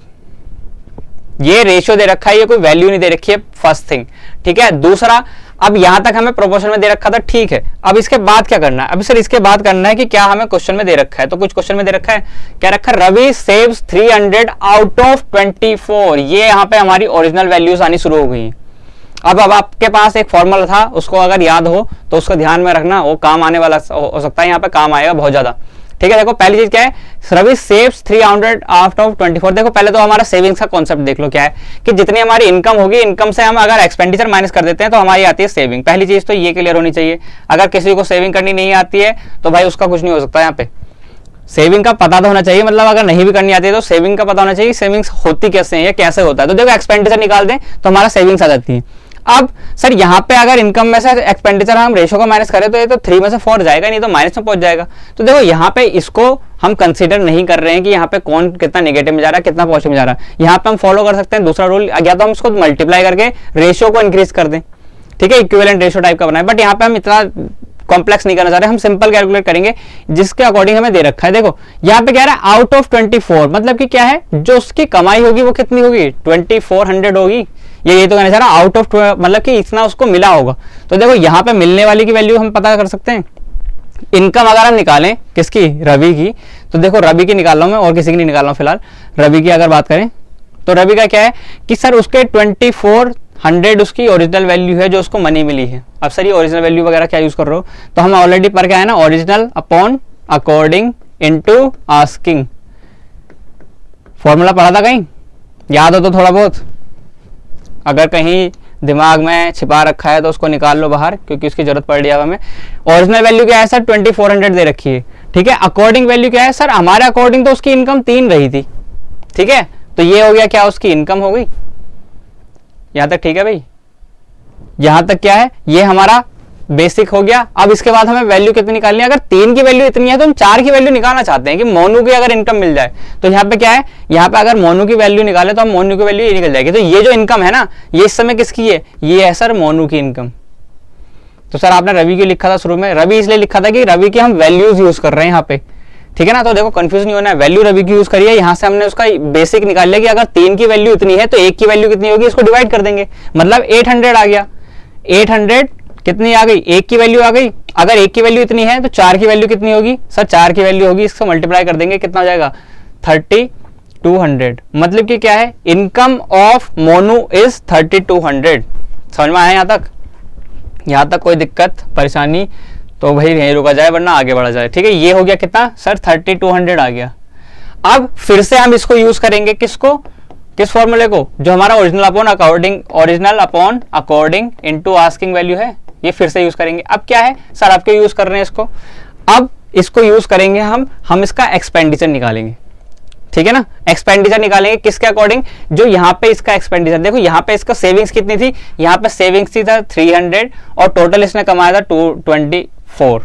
ये रेशियो दे रखा है, ये कोई वैल्यू नहीं दे रखी है, फर्स्ट थिंग। ठीक है, दूसरा, अब यहां तक हमें प्रोपोर्शन में दे रखा था, ठीक है। अब इसके बाद क्या करना है, अब सर इसके बाद करना है कि क्या हमें क्वेश्चन में दे रखा है, तो कुछ क्वेश्चन में दे रखा है, क्या रखा है, रवि सेव्स 300 आउट ऑफ 24। ये यहाँ पे हमारी ओरिजिनल वैल्यूज आनी शुरू हो गई। अब आपके पास एक फॉर्मूला था, उसको अगर याद हो तो उसको ध्यान में रखना, वो काम आने वाला हो सकता है, यहाँ पे काम आएगा बहुत ज्यादा। ठीक है, देखो पहली चीज क्या है, रवि सेव्स 300 आउट ऑफ 24। देखो पहले तो हमारा सेविंग्स का कॉन्सेप्ट देख लो क्या है, कि जितनी हमारी इनकम होगी, इनकम से हम अगर एक्सपेंडिचर माइनस कर देते हैं तो हमारी आती है सेविंग। पहली चीज तो ये क्लियर होनी चाहिए। अगर किसी को सेविंग करनी नहीं आती है तो भाई उसका कुछ नहीं हो सकता। यहाँ पे सेविंग का पता तो होना चाहिए, मतलब अगर नहीं भी करनी आती है तो सेविंग का पता होना चाहिए, सेविंग्स होती कैसे है या कैसे होता है। तो देखो एक्सपेंडिचर निकाल दें तो हमारा सेविंग्स आ जाती है। अब सर यहाँ पे अगर इनकम में से एक्सपेंडिचर हम रेशो को माइनस करें तो ये तो 3 में से 4 जाएगा, नहीं तो माइनस में पहुंच जाएगा। तो देखो यहाँ पे इसको हम कंसीडर नहीं कर रहे हैं कि यहाँ पे कौन कितना नेगेटिव में जा रहा है, कितना पॉजिटिव में जा रहा है। यहाँ पे हम फॉलो कर सकते हैं दूसरा रूल, या तो हम इसको मल्टीप्लाई करके रेशियो को इंक्रीज कर दें। ठीक है, इक्विवेलेंट रेशियो टाइप का बनाए, बट यहाँ पे हम इतना कॉम्प्लेक्स नहीं करना चाह रहे, हम सिंपल कैलकुलेट करेंगे जिसके अकॉर्डिंग हमें दे रखा है। देखो यहाँ पे कह रहा है आउट ऑफ 24, मतलब कि क्या है, जो उसकी कमाई होगी वो कितनी होगी, 2400 होगी। ये तो कहना चाह रहा आउट ऑफ, मतलब कि इतना उसको मिला होगा। तो देखो यहाँ पे मिलने वाली की वैल्यू हम पता कर सकते हैं, इनकम अगर हम निकालें किसकी, रवि की, तो देखो रवि की निकाल रहा हूं मैं और किसी की नहीं निकाल रहा हूं फिलहाल। रवि की अगर बात करें तो रवि का क्या है कि सर उसके 2400 उसकी ओरिजिनल वैल्यू है जो उसको मनी मिली है। अब सर ये ओरिजिनल वैल्यू वगैरह क्या यूज कर रहे हो, तो हम ऑलरेडी पर क्या है ना, original upon according into asking, formula पढ़ा था कहीं, याद हो तो थोड़ा बहुत, अगर कहीं दिमाग में छिपा रखा है तो उसको निकाल लो बाहर, क्योंकि उसकी जरूरत पड़ रही है हमें। ओरिजिनल वैल्यू क्या है सर, 2400 दे रखी है, ठीक है। अकॉर्डिंग वैल्यू क्या है सर, हमारे अकॉर्डिंग तो उसकी इनकम 3 रही थी, ठीक है, तो ये हो गया क्या, उसकी इनकम हो गई। यहां तक ठीक है भाई, यहां तक क्या है, ये हमारा बेसिक हो गया। अब इसके बाद हमें वैल्यू कितनी निकालनी है, अगर 3 की वैल्यू इतनी है तो हम 4 की वैल्यू निकालना चाहते हैं कि मोनू की अगर इनकम मिल जाए। तो यहाँ पे क्या है, यहाँ पे अगर मोनू की वैल्यू निकाले तो हम मोनू की वैल्यू ये निकल जाएगी। तो ये जो इनकम है ना, ये इस समय किसकी है, ये है सर मोनू की इनकम। तो सर आपने रवि की लिखा था शुरू में, रवि इसलिए लिखा था कि रवि की हम वैल्यूज यूज कर रहे हैं यहाँ पे, ठीक है ना। तो देखो कंफ्यूज नहीं होना है, वैल्यू रवि की यूज करिए, यहाँ से हमने उसका बेसिक निकाल लिया कि अगर 3 की वैल्यू इतनी है तो 1 की वैल्यू कितनी होगी, इसको डिवाइड कर देंगे, मतलब 800 आ गया। 800 कितनी आ गई, 1 की वैल्यू आ गई। अगर 1 की वैल्यू इतनी है तो 4 की वैल्यू कितनी होगी सर, 4 की वैल्यू होगी, इसको मल्टीप्लाई कर देंगे, कितना हो जाएगा 3200। मतलब कि क्या है, इनकम ऑफ मोनू इज 3200। समझ में आया यहाँ तक, यहाँ तक कोई दिक्कत परेशानी तो भाई यहीं रुका जाए वरना आगे बढ़ा जाए, ठीक है। ये हो गया कितना सर, 3200 आ गया। अब फिर से हम इसको यूज करेंगे, किसको, किस फॉर्मूले को, जो हमारा original upon according into asking value है, ये फिर से यूज करेंगे। अब क्या है सर, अब क्यों यूज कर रहे हैं इसको, अब इसको यूज करेंगे हम इसका एक्सपेंडिचर निकालेंगे, ठीक है ना। एक्सपेंडिचर निकालेंगे किसके अकॉर्डिंग, जो यहाँ पे इसका एक्सपेंडिचर, देखो यहाँ पे इसका सेविंग्स कितनी थी, यहाँ पे सेविंग्स थी था 300 और टोटल इसने कमाया था 224,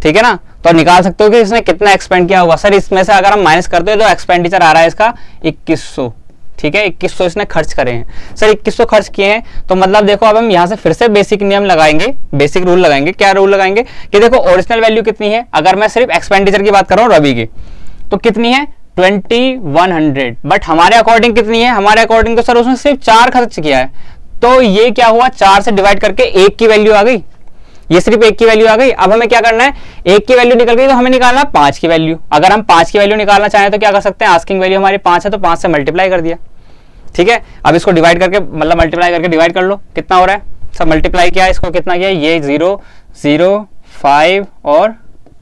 ठीक है ना। तो निकाल सकते हो कि इसने कितना एक्सपेंड किया होगा। सर इसमें से अगर हम माइनस करते हैं तो एक्सपेंडिचर आ रहा है इसका 2100, ठीक है, 2100 इसने खर्च करे हैं। सर 2100 खर्च किए हैं, तो मतलब देखो अब हम यहाँ से फिर से बेसिक नियम लगाएंगे, बेसिक रूल लगाएंगे। क्या रूल लगाएंगे कि देखो ओरिजिनल वैल्यू कितनी है, अगर मैं सिर्फ एक्सपेंडिचर की बात कर रहा हूँ रवि की, तो कितनी है 2100, बट हमारे अकॉर्डिंग कितनी है, हमारे अकॉर्डिंग तो सर उसने सिर्फ 4 खर्च किया है, तो ये क्या हुआ, 4 से डिवाइड करके 1 की वैल्यू आ गई, ये सिर्फ 1 की वैल्यू आ गई। अब हमें क्या करना है, 1 की वैल्यू निकल गई तो हमें निकालना है 5 की वैल्यू। अगर हम 5 की वैल्यू निकालना चाहें तो क्या कर सकते हैं, आस्किंग वैल्यू हमारी 5 है तो 5 से मल्टीप्लाई कर दिया, ठीक है। अब इसको डिवाइड करके, मतलब मल्टीप्लाई करके डिवाइड कर लो, कितना हो रहा है सब, मल्टीप्लाई किया इसको कितना किया, ये 0 0 5 और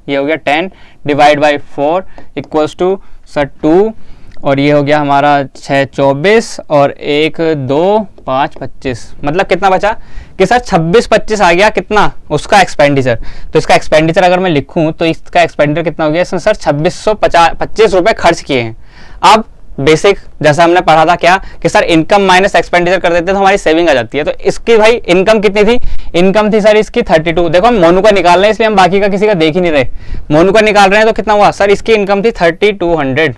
ये हो गया 10 divide by 4 equals to sir 2, और ये हो गया हमारा 6 24 और 1 2 5 25, मतलब कितना बचा कि सर 26 25 आ गया कितना उसका एक्सपेंडिचर। तो इसका एक्सपेंडिचर अगर मैं लिखूं तो इसका एक्सपेंडिचर कितना हो गया, इसमें सर 2625 रुपए खर्च किए हैं। अब बेसिक जैसा हमने पढ़ा था क्या कि सर इनकम माइनस एक्सपेंडिचर कर देते हैं तो हमारी सेविंग आ जाती है। तो इसकी भाई इनकम कितनी थी, इनकम थी सर इसकी 32। देखो हम मोनू का निकाल रहे हैं इसलिए हम बाकी का किसी का देख ही नहीं रहे, मोनू का निकाल रहे हैं तो कितना हुआ सर, इसकी इनकम थी 3200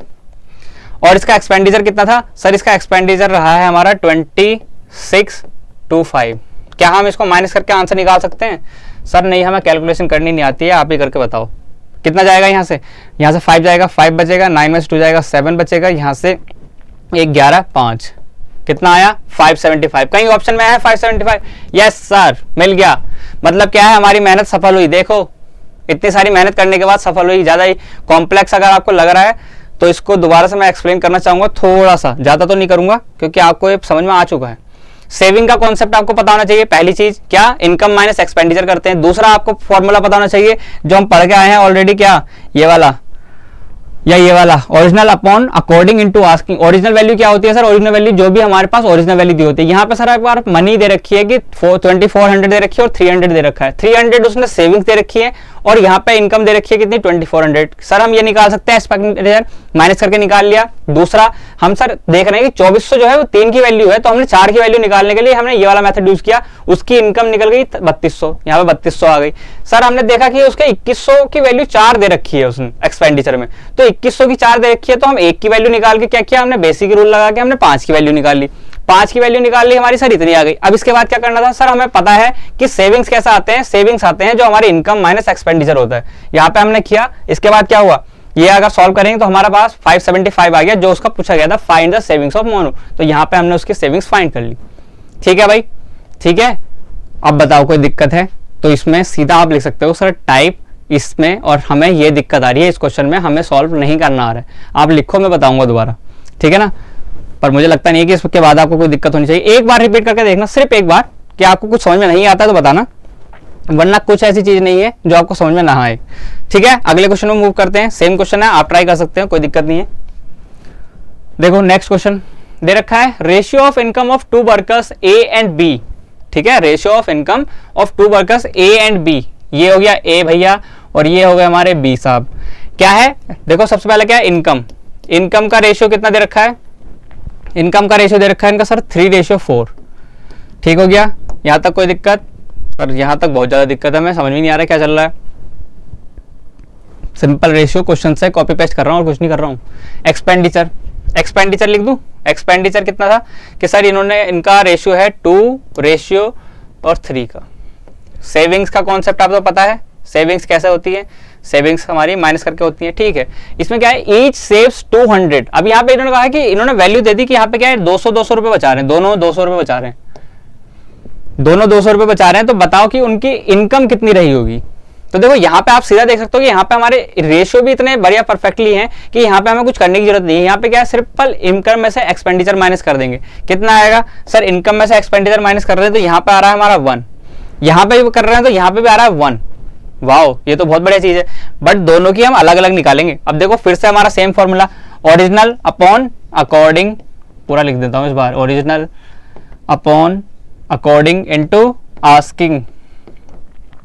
और इसका एक्सपेंडिचर कितना था सर, इसका एक्सपेंडिचर रहा है हमारा 2625। क्या हम इसको माइनस करके आंसर निकाल सकते हैं सर, नहीं हमें कैलकुलेशन करनी नहीं आती है, आप ही करके बताओ कितना जाएगा। यहाँ से 5 जाएगा, 5 बचेगा, 9 में से 2 जाएगा 7 बचेगा, यहाँ से 1 11 5 कितना आया 575। कहीं ऑप्शन में आया 575, यस सर मिल गया। मतलब क्या है, हमारी मेहनत सफल हुई। देखो इतनी सारी मेहनत करने के बाद सफल हुई। ज़्यादा ही कॉम्प्लेक्स अगर आपको लग रहा है तो इसको दोबारा से मैं एक्सप्लेन करना चाहूँगा, थोड़ा सा, ज़्यादा तो नहीं करूँगा क्योंकि आपको ये समझ में आ चुका है। सेविंग का कॉन्सेप्ट आपको पता होना चाहिए, पहली चीज क्या, इनकम माइनस एक्सपेंडिचर करते हैं। दूसरा आपको फॉर्मूला पता होना चाहिए जो हम पढ़ के आए हैं ऑलरेडी, क्या, ये वाला या ये वाला, original upon according into asking. Original value क्या होती है सर, ओरिजिनल वैल्यू जो भी हमारे पास ओरिजिनल वैल्यू दी होती है। यहाँ पे सर एक बार मनी दे रखी है कि 2400 दे रखी है और 300 दे रखा है। 300 उसने सेविंग्स दे रखी है और यहाँ पे इनकम दे रखी है कितनी 2400। सर हम ये निकाल सकते हैं, एक्सपेंडिचर माइनस करके निकाल लिया। दूसरा हम सर देख रहे हैं कि 2400 जो है वो 3 की वैल्यू है, तो हमने 4 की वैल्यू निकालने के लिए हमने ये वाला मेथड यूज किया, उसकी इनकम निकल गई 3200, यहाँ पे 3200 आ गई। सर हमने देखा कि उसके 2100 की वैल्यू 4 दे रखी है उसने एक्सपेंडिचर में, तो 2100 की 4 दे रखी है, तो हम 1 की वैल्यू निकाल के क्या किया, हमने बेसिक रूल लगा के हमने 5 की वैल्यू निकाल ली। 5 की वैल्यू निकाल ली हमारी, सर इतनी आ गई। अब इसके बाद क्या करना था सर, हमें पता है कि सेविंग्स कैसा आते हैं, सेविंग्स आते हैं जो हमारी इनकम माइनस एक्सपेंडिचर होता है। यहाँ पे हमने किया, इसके बाद क्या हुआ, ये अगर सॉल्व करेंगे तो हमारे पास 575 आ गया, जो उसका पूछा गया था find the savings of Monu. तो यहाँ पे हमने उसकी सेविंग्स फाइंड कर ली। ठीक है भाई, ठीक है। अब बताओ कोई दिक्कत है तो इसमें सीधा आप लिख सकते हो सर टाइप इसमें, और हमें ये दिक्कत आ रही है इस क्वेश्चन में, हमें सॉल्व नहीं करना आ रहा है। आप लिखो, मैं बताऊंगा दोबारा, ठीक है ना। पर मुझे लगता नहीं है कि इसके बाद आपको कोई दिक्कत होनी चाहिए। एक बार रिपीट करके देखना, सिर्फ एक बार, कि आपको कुछ समझ में नहीं आता तो बताना, वरना कुछ ऐसी चीज नहीं है जो आपको समझ में ना आए, ठीक है। अगले क्वेश्चन में मूव करते हैं। सेम क्वेश्चन है, आप ट्राई कर सकते हो, कोई दिक्कत नहीं है। देखो नेक्स्ट क्वेश्चन दे रखा है, ratio of income of two workers A and B, ठीक है। Ratio of income of two workers A and B, ये हो गया ए भैया और ये हो गए हमारे बी साहब। क्या है, देखो सबसे पहले क्या है, इनकम। इनकम का रेशियो कितना दे रखा है, इनकम का रेशियो दे रखा है इनका सर 3:4, ठीक हो गया। यहां तक कोई दिक्कत? सर यहां तक बहुत ज्यादा दिक्कत है, मैं समझ में नहीं आ रहा क्या चल रहा है। सिंपल रेशियो क्वेश्चन से कॉपी पेस्ट कर रहा हूं और कुछ नहीं कर रहा हूं। एक्सपेंडिचर, एक्सपेंडिचर लिख दूं। एक्सपेंडिचर कितना था कि सर इन्होंने, इनका रेशियो है 2:3 का। सेविंग्स का कॉन्सेप्ट आपको पता है, सेविंग्स कैसे होती है, सेविंग्स हमारी माइनस करके होती है, ठीक है। इसमें क्या है, ईच सेव्स 200। अब यहाँ पे इन्होंने कहा कि इन्होंने वैल्यू दे दी कि यहाँ पे क्या है 200 रुपए बचा रहे हैं, दोनों 200 रुपए बचा रहे हैं, दोनों 200 रुपए बचा रहे हैं। तो बताओ कि उनकी इनकम कितनी रही होगी। तो देखो यहाँ पे आप सीधा देख सकते हो कि यहाँ पे हमारे रेशियो भी इतने बढ़िया परफेक्टली हैं कि यहाँ पे हमें कुछ करने की जरूरत नहीं है। यहाँ पे क्या है, सिंपल इनकम में से एक्सपेंडिचर माइनस कर देंगे। कितना आएगा सर, इनकम में से एक्सपेंडिचर माइनस कर रहे हैं तो यहाँ पे आ रहा है हमारा 1, यहाँ पे भी कर रहे हैं तो यहाँ पे भी आ रहा है 1। वाओ, ये तो बहुत बढ़िया चीज है। बट दोनों की हम अलग अलग निकालेंगे। अब देखो फिर से हमारा same formula, original upon according, पूरा लिख देता हूँ इस बार, original upon according into asking.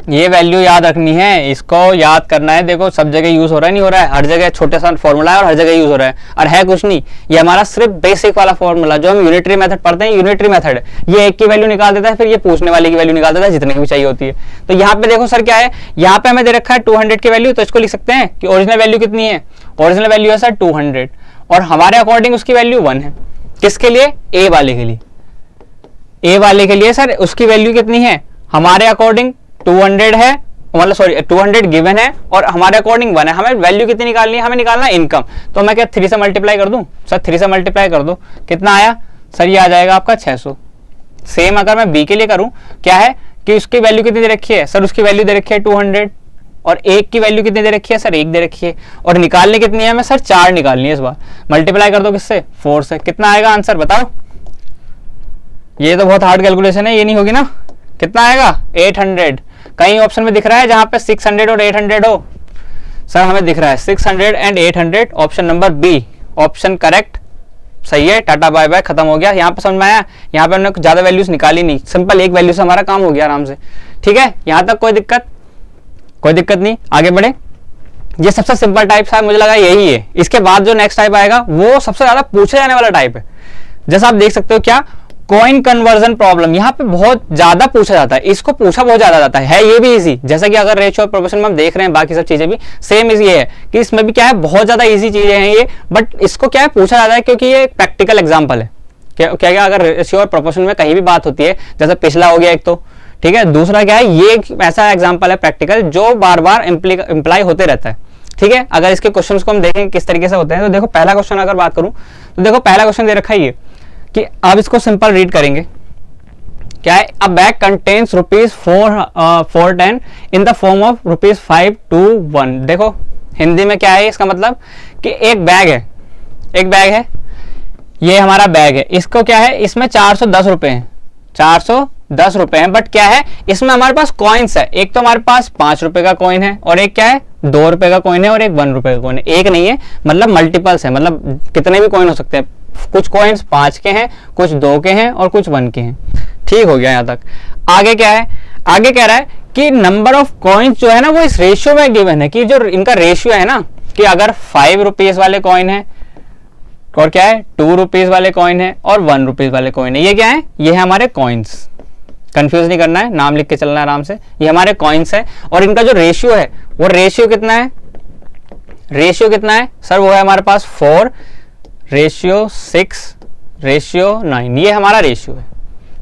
ये वैल्यू याद रखनी है, इसको याद करना है। देखो सब जगह यूज हो रहा है, नहीं हो रहा है, हर जगह छोटे सा फॉर्मूला है और हर जगह यूज हो रहा है, और है कुछ नहीं। ये हमारा सिर्फ बेसिक वाला फॉर्मूला जो हम यूनिटरी मेथड पढ़ते हैं, यूनिटरी मेथड है। ये एक की वैल्यू निकाल देता है, फिर ये पूछने वाले की वैल्यू निकाल देता है, जितने की भी चाहिए होती है। तो यहाँ पे देखो सर क्या है, यहाँ पे हमें दे रखा है 200 की वैल्यू, तो इसको लिख सकते हैं कि ओरिजिनल वैल्यू कितनी है, ओरिजिनल वैल्यू है सर 200, और हमारे अकॉर्डिंग उसकी वैल्यू 1 है। किसके लिए, ए वाले के लिए, ए वाले के लिए सर उसकी वैल्यू कितनी है, हमारे अकॉर्डिंग 200 है, मतलब सॉरी 200 गिवन है और हमारे अकॉर्डिंग 1 है। हमें वैल्यू कितनी निकालनी है, हमें निकालना है इनकम। तो मैं क्या 3 से मल्टीप्लाई कर दूं सर, 3 से मल्टीप्लाई कर दो, कितना आया सर, ये आ जाएगा आपका 600। सेम अगर मैं बी के लिए करूं, क्या है कि उसकी वैल्यू कितनी दे रखी है सर, उसकी वैल्यू दे रखी है 200, और एक की वैल्यू कितनी दे रखी है सर, 1 दे रखी है, और निकालनी कितनी है हमें सर, 4 निकालनी है। इस बार मल्टीप्लाई कर दो किससे, 4 से, कितना आएगा आंसर बताओ। ये तो बहुत हार्ड कैलकुलेशन है, ये नहीं होगी ना। कितना आएगा 800। कहीं ऑप्शन में दिख रहा है जहां पे 600 और 800 हो, सर हमें दिख रहा है 600 and 800, option number B, option correct सही है। टाटा बाय बाय, खत्म हो गया। यहाँ पे समझ में आया, यहाँ पे हमने ज्यादा वैल्यूज निकाली नहीं, सिंपल एक वैल्यू से हमारा काम हो गया आराम से, ठीक है। यहाँ तक कोई दिक्कत, कोई दिक्कत नहीं, आगे बढ़े। ये सबसे सिंपल टाइप था, मुझे लगा यही है। इसके बाद जो नेक्स्ट टाइप आएगा वो सबसे ज्यादा पूछे जाने वाला टाइप है। जैसा आप देख सकते हो, क्या कॉइन कन्वर्जन प्रॉब्लम, यहाँ पे बहुत ज्यादा पूछा जाता है, इसको पूछा बहुत ज्यादा जाता है ये भी इजी। जैसा कि अगर रेशियो और प्रोपोर्शन में हम देख रहे हैं, बाकी सब चीजें भी सेम इजी है कि इसमें भी क्या है, बहुत ज्यादा इजी चीजें हैं ये, बट इसको क्या है पूछा जाता है क्योंकि ये एक प्रैक्टिकल एग्जाम्पल है। क्या क्या अगर रेशियो और प्रोपोर्शन में कहीं भी बात होती है, जैसे पिछला हो गया एक तो, ठीक है, दूसरा क्या है, ये एक ऐसा एग्जाम्पल है प्रैक्टिकल जो बार बार इंप्लाई होते रहता है, ठीक है। अगर इसके क्वेश्चंस को हम देखें किस तरीके से होते हैं, तो देखो पहला क्वेश्चन अगर बात करूं तो देखो पहला क्वेश्चन दे रखा है ये कि आप इसको सिंपल रीड करेंगे, क्या है, अ bag contains ₹410 in the form of ₹5 to 1। देखो हिंदी में क्या है इसका मतलब कि एक बैग है, एक बैग है, ये हमारा बैग है, इसको क्या है, इसमें 410 रुपए हैं, 410 रुपए हैं, बट क्या है इसमें हमारे पास कॉइन्स है। एक तो हमारे पास 5 रुपए का कॉइन है और एक क्या है 2 रुपए का कॉइन है और एक 1 रुपए का कॉइन है। एक नहीं है, मतलब मल्टीपल्स है, मतलब कितने भी कॉइन हो सकते हैं। कुछ कॉइन्स 5 के हैं, कुछ 2 के हैं और कुछ 1 के हैं, ठीक हो गया यहाँ तक। आगे क्या है, आगे कह रहा है कि नंबर ऑफ कॉइन्स जो है ना वो इस रेशियो में गिवन है, कि जो इनका रेशियो है ना, कि अगर 5 रुपीज वाले कॉइन है और क्या है 2 रुपीज वाले कॉइन है और 1 रुपीज वाले कॉइन है, ये क्या है, ये है हमारे कॉइन्स। कंफ्यूज नहीं करना है, नाम लिख के चलना है आराम से। ये हमारे कॉइन्स है और इनका जो रेशियो है वो रेशियो कितना है, रेशियो कितना है सर, वो है हमारे पास 4:6:9, ये हमारा रेशियो है,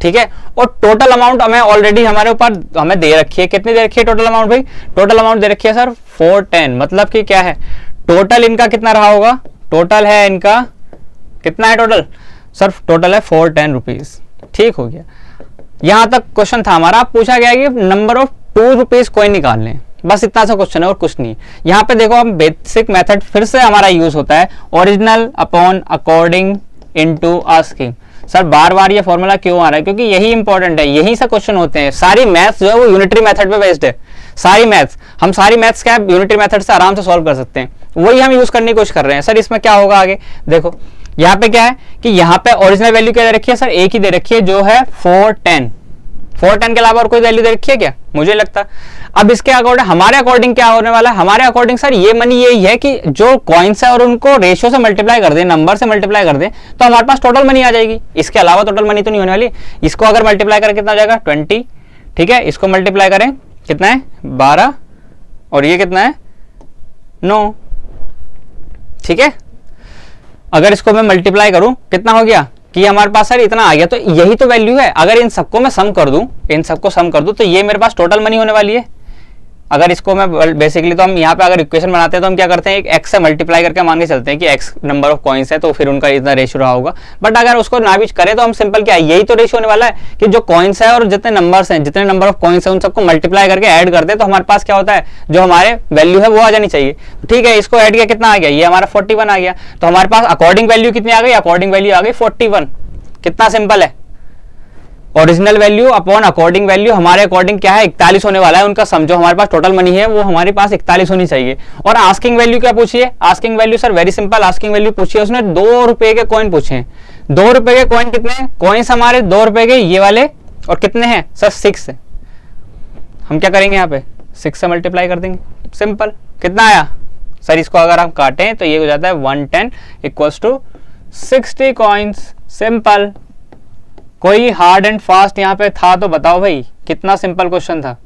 ठीक है। और टोटल अमाउंट हमें ऑलरेडी हमारे ऊपर हमें दे रखी है, कितनी दे रखी है टोटल अमाउंट भाई, टोटल अमाउंट दे रखी है सर 410, मतलब कि क्या है टोटल इनका कितना रहा होगा, टोटल है इनका कितना है टोटल सर, टोटल है 410 रुपीज, ठीक हो गया। यहां तक क्वेश्चन था हमारा। पूछा गया कि नंबर ऑफ 2 रुपीज कॉइन निकालने, बस इतना सा क्वेश्चन है और कुछ नहीं। यहाँ पे देखो हम बेसिक मेथड फिर से हमारा यूज होता है, original upon according into asking. Sir बार बार ये फॉर्मूला क्यों आ रहा है? क्योंकि यही इंपॉर्टेंट है, यही सा क्वेश्चन होते हैं। सारी मैथ्स जो है वो यूनिटरी मेथड पे बेस्ड है। सारी मैथ्स क्या है, यूनिटरी मेथड से आराम से सॉल्व कर सकते हैं, वही हम यूज करने की कोशिश कर रहे हैं। सर इसमें क्या होगा आगे देखो, यहाँ पे क्या है कि यहाँ पे ओरिजिनल वैल्यू क्या दे रखी है सर, एक ही दे रखी है जो है 410। 410 के अलावा और कोई वैल्यू दे रखी है क्या? मुझे लगता। अब इसके अकॉर्डिंग हमारे अकॉर्डिंग क्या होने वाला है, हमारे अकॉर्डिंग सर ये मनी यही है कि जो कॉइन्स है और उनको रेशियो से मल्टीप्लाई कर दें, नंबर से मल्टीप्लाई कर दें, तो हमारे पास टोटल मनी आ जाएगी। इसके अलावा टोटल मनी तो नहीं होने वाली। इसको अगर मल्टीप्लाई करें कितना आ जाएगा 20, ठीक है। इसको मल्टीप्लाई करें कितना है 12, और ये कितना है 9, ठीक है। अगर इसको मैं मल्टीप्लाई करूं कितना हो गया कि हमारे पास सर इतना आ गया, तो यही तो वैल्यू है। अगर इन सबको मैं सम कर दूं, इन सबको सम कर दूं, तो ये मेरे पास टोटल मनी होने वाली है। अगर इसको मैं बेसिकली तो हम यहाँ पे अगर इक्वेशन बनाते हैं तो हम क्या करते हैं, एक एक्स से मल्टीप्लाई करके मान के चलते हैं कि एक्स नंबर ऑफ कॉइन्स है तो फिर उनका इतना रेशियो रहा होगा। बट अगर उसको ना भी करें तो हम सिंपल क्या है, यही तो रेशियो होने वाला है कि जो कॉइन्स है और जितने नंबर्स हैं, जितने नंबर ऑफ कॉइन्स है उन सबको मल्टीप्लाई करके ऐड करते हैं, तो हमारे पास क्या होता है, जो हमारे वैल्यू है वो आ जानी चाहिए। ठीक है, इसको ऐड किया कितना आ गया, ये हमारा 41 आ गया। तो हमारे पास अकॉर्डिंग वैल्यू कितनी आ गई, अकॉर्डिंग वैल्यू आ गई 41। कितना सिंपल है, original value upon according value. हमारे अकॉर्डिंग क्या है 41 होने वाला है, उनका सम जो हमारे पास टोटल मनी है वो हमारे पास 41 होनी चाहिए। और आस्किंग वैल्यू क्या पूछी है, asking value sir very simple, asking value पूछी है उसने 2 रुपए के कॉइन पूछे हैं। 2 रुपए के कॉइन कितने हैं, कॉइन्स हमारे 2 रुपए के ये वाले, और कितने हैं सर 6 है। हम क्या करेंगे यहाँ पे 6 से मल्टीप्लाई कर देंगे, सिंपल। कितना आया सर, इसको अगर हम काटें तो ये हो जाता है 110 इक्वल्स टू 60 कॉइन्स, सिंपल। कोई हार्ड एंड फास्ट यहाँ पे था तो बताओ भाई, कितना सिंपल क्वेश्चन था।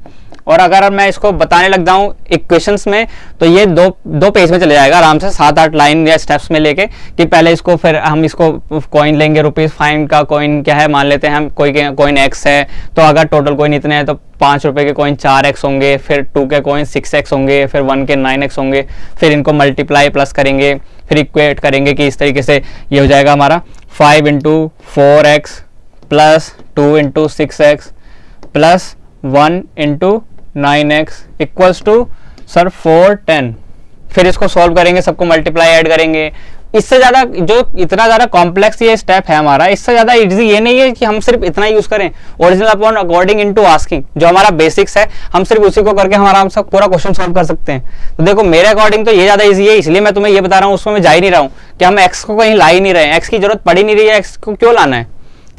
और अगर मैं इसको बताने लग जाऊं इक्वेशंस में तो ये दो पेज में चले जाएगा आराम से, 7-8 लाइन या स्टेप्स में लेके, कि पहले इसको, फिर हम इसको कॉइन लेंगे रुपीज, फाइन का कॉइन क्या है मान लेते हैं हम, कोई कॉइन एक्स है तो अगर टोटल कॉइन इतने हैं तो 5 रुपए के कॉइन 4x होंगे, फिर 2 के कॉइन 6x होंगे, फिर 1 के 9x होंगे, फिर इनको मल्टीप्लाई प्लस करेंगे, फिर इक्वेट करेंगे कि इस तरीके से ये हो जाएगा हमारा 5 × 4x plus 2 × 6x plus 1 × 9x equals to sir 410। फिर इसको सॉल्व करेंगे, सबको मल्टीप्लाई ऐड करेंगे। इससे ज़्यादा जो इतना ज़्यादा कॉम्प्लेक्स ये स्टेप है हमारा, इससे ज़्यादा इजी ये नहीं है कि हम सिर्फ इतना यूज़ करें, original upon according into asking, जो हमारा बेसिक्स है, हम सिर्फ उसी को करके हमारा सब पूरा क्वेश्चन सॉल्व कर सकते हैं। तो देखो मेरे अकॉर्डिंग तो ये ज़्यादा इजी है, इसलिए मैं तुम्हें ये बता रहा हूँ, उसमें मैं जा ही नहीं रहा हूँ कि हम एक्स को कहीं ला ही नहीं रहे, एक्स की जरूरत पड़ ही नहीं रही है, एक्स को क्यों लाना है,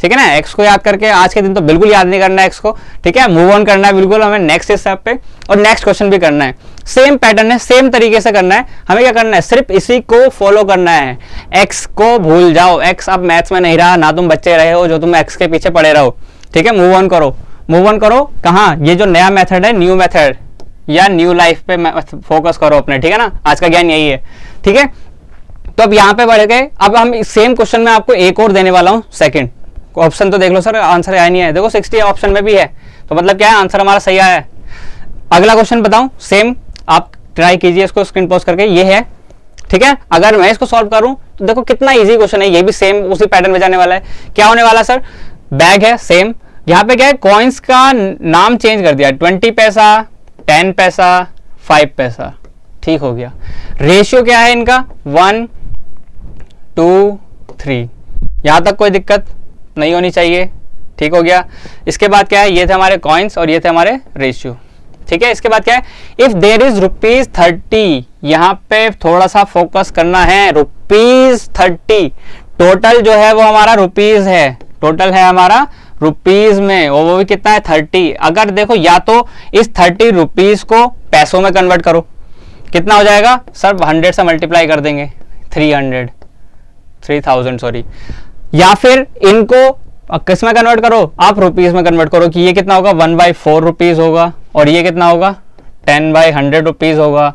ठीक है ना। एक्स को याद करके आज के दिन तो बिल्कुल याद नहीं करना है एक्स को, ठीक है। मूव ऑन करना है बिल्कुल हमें नेक्स्ट स्टेप पे, और नेक्स्ट क्वेश्चन भी करना है। सेम पैटर्न है, सेम तरीके से करना है। हमें क्या करना है, सिर्फ इसी को फॉलो करना है। एक्स को भूल जाओ, एक्स अब मैथ्स में नहीं रहा, ना तुम बच्चे रहे हो जो तुम एक्स के पीछे पड़े रहो, ठीक है। मूव ऑन करो, मूव ऑन करो। कहाँ, ये जो नया मेथड है, न्यू मेथड या न्यू लाइफ पे फोकस करो अपने, ठीक है ना। आज का ज्ञान यही है, ठीक है। तो अब यहाँ पे बढ़ गए, अब हम सेम क्वेश्चन में आपको एक और देने वाला हूँ, सेकेंड ऑप्शन तो देख लो सर, आंसर आया नहीं है, देखो 60 ऑप्शन में भी है, तो मतलब क्या है, आंसर हमारा सही आया है। अगला क्वेश्चन बताऊं, सेम आप ट्राई कीजिए इसको स्क्रीन पॉज करके, ये है, ठीक है। अगर मैं इसको सॉल्व करूं तो देखो कितना इजी क्वेश्चन है, ये भी सेम उसी पैटर्न में जाने वाला है। क्या होने वाला सर, बैग है सेम, यहाँ पे क्या है, कॉइन्स का नाम चेंज कर दिया, 20 पैसा, 10 पैसा, 5 पैसा, ठीक हो गया। रेशियो क्या है इनका, 1 2 3, यहां तक कोई दिक्कत नहीं होनी चाहिए, ठीक हो गया। इसके बाद क्या है, ये थे हमारे कॉइन्स और ये थे हमारे रेशियो, ठीक है। इसके बाद क्या है, इफ देयर इज ₹30, यहाँ पे थोड़ा सा फोकस करना है, ₹30, टोटल जो है वो हमारा रुपीज है, टोटल है हमारा रुपीज में, और वो भी कितना है 30। अगर देखो या तो इस 30 रुपीज को पैसों में कन्वर्ट करो, कितना हो जाएगा सर, 100 से मल्टीप्लाई कर देंगे, 3000 सॉरी, या फिर इनको किस में कन्वर्ट करो, आप रुपीज में कन्वर्ट करो, कि ये कितना होगा 1/4 रुपीज होगा, और ये कितना होगा 10/100 रुपीज होगा,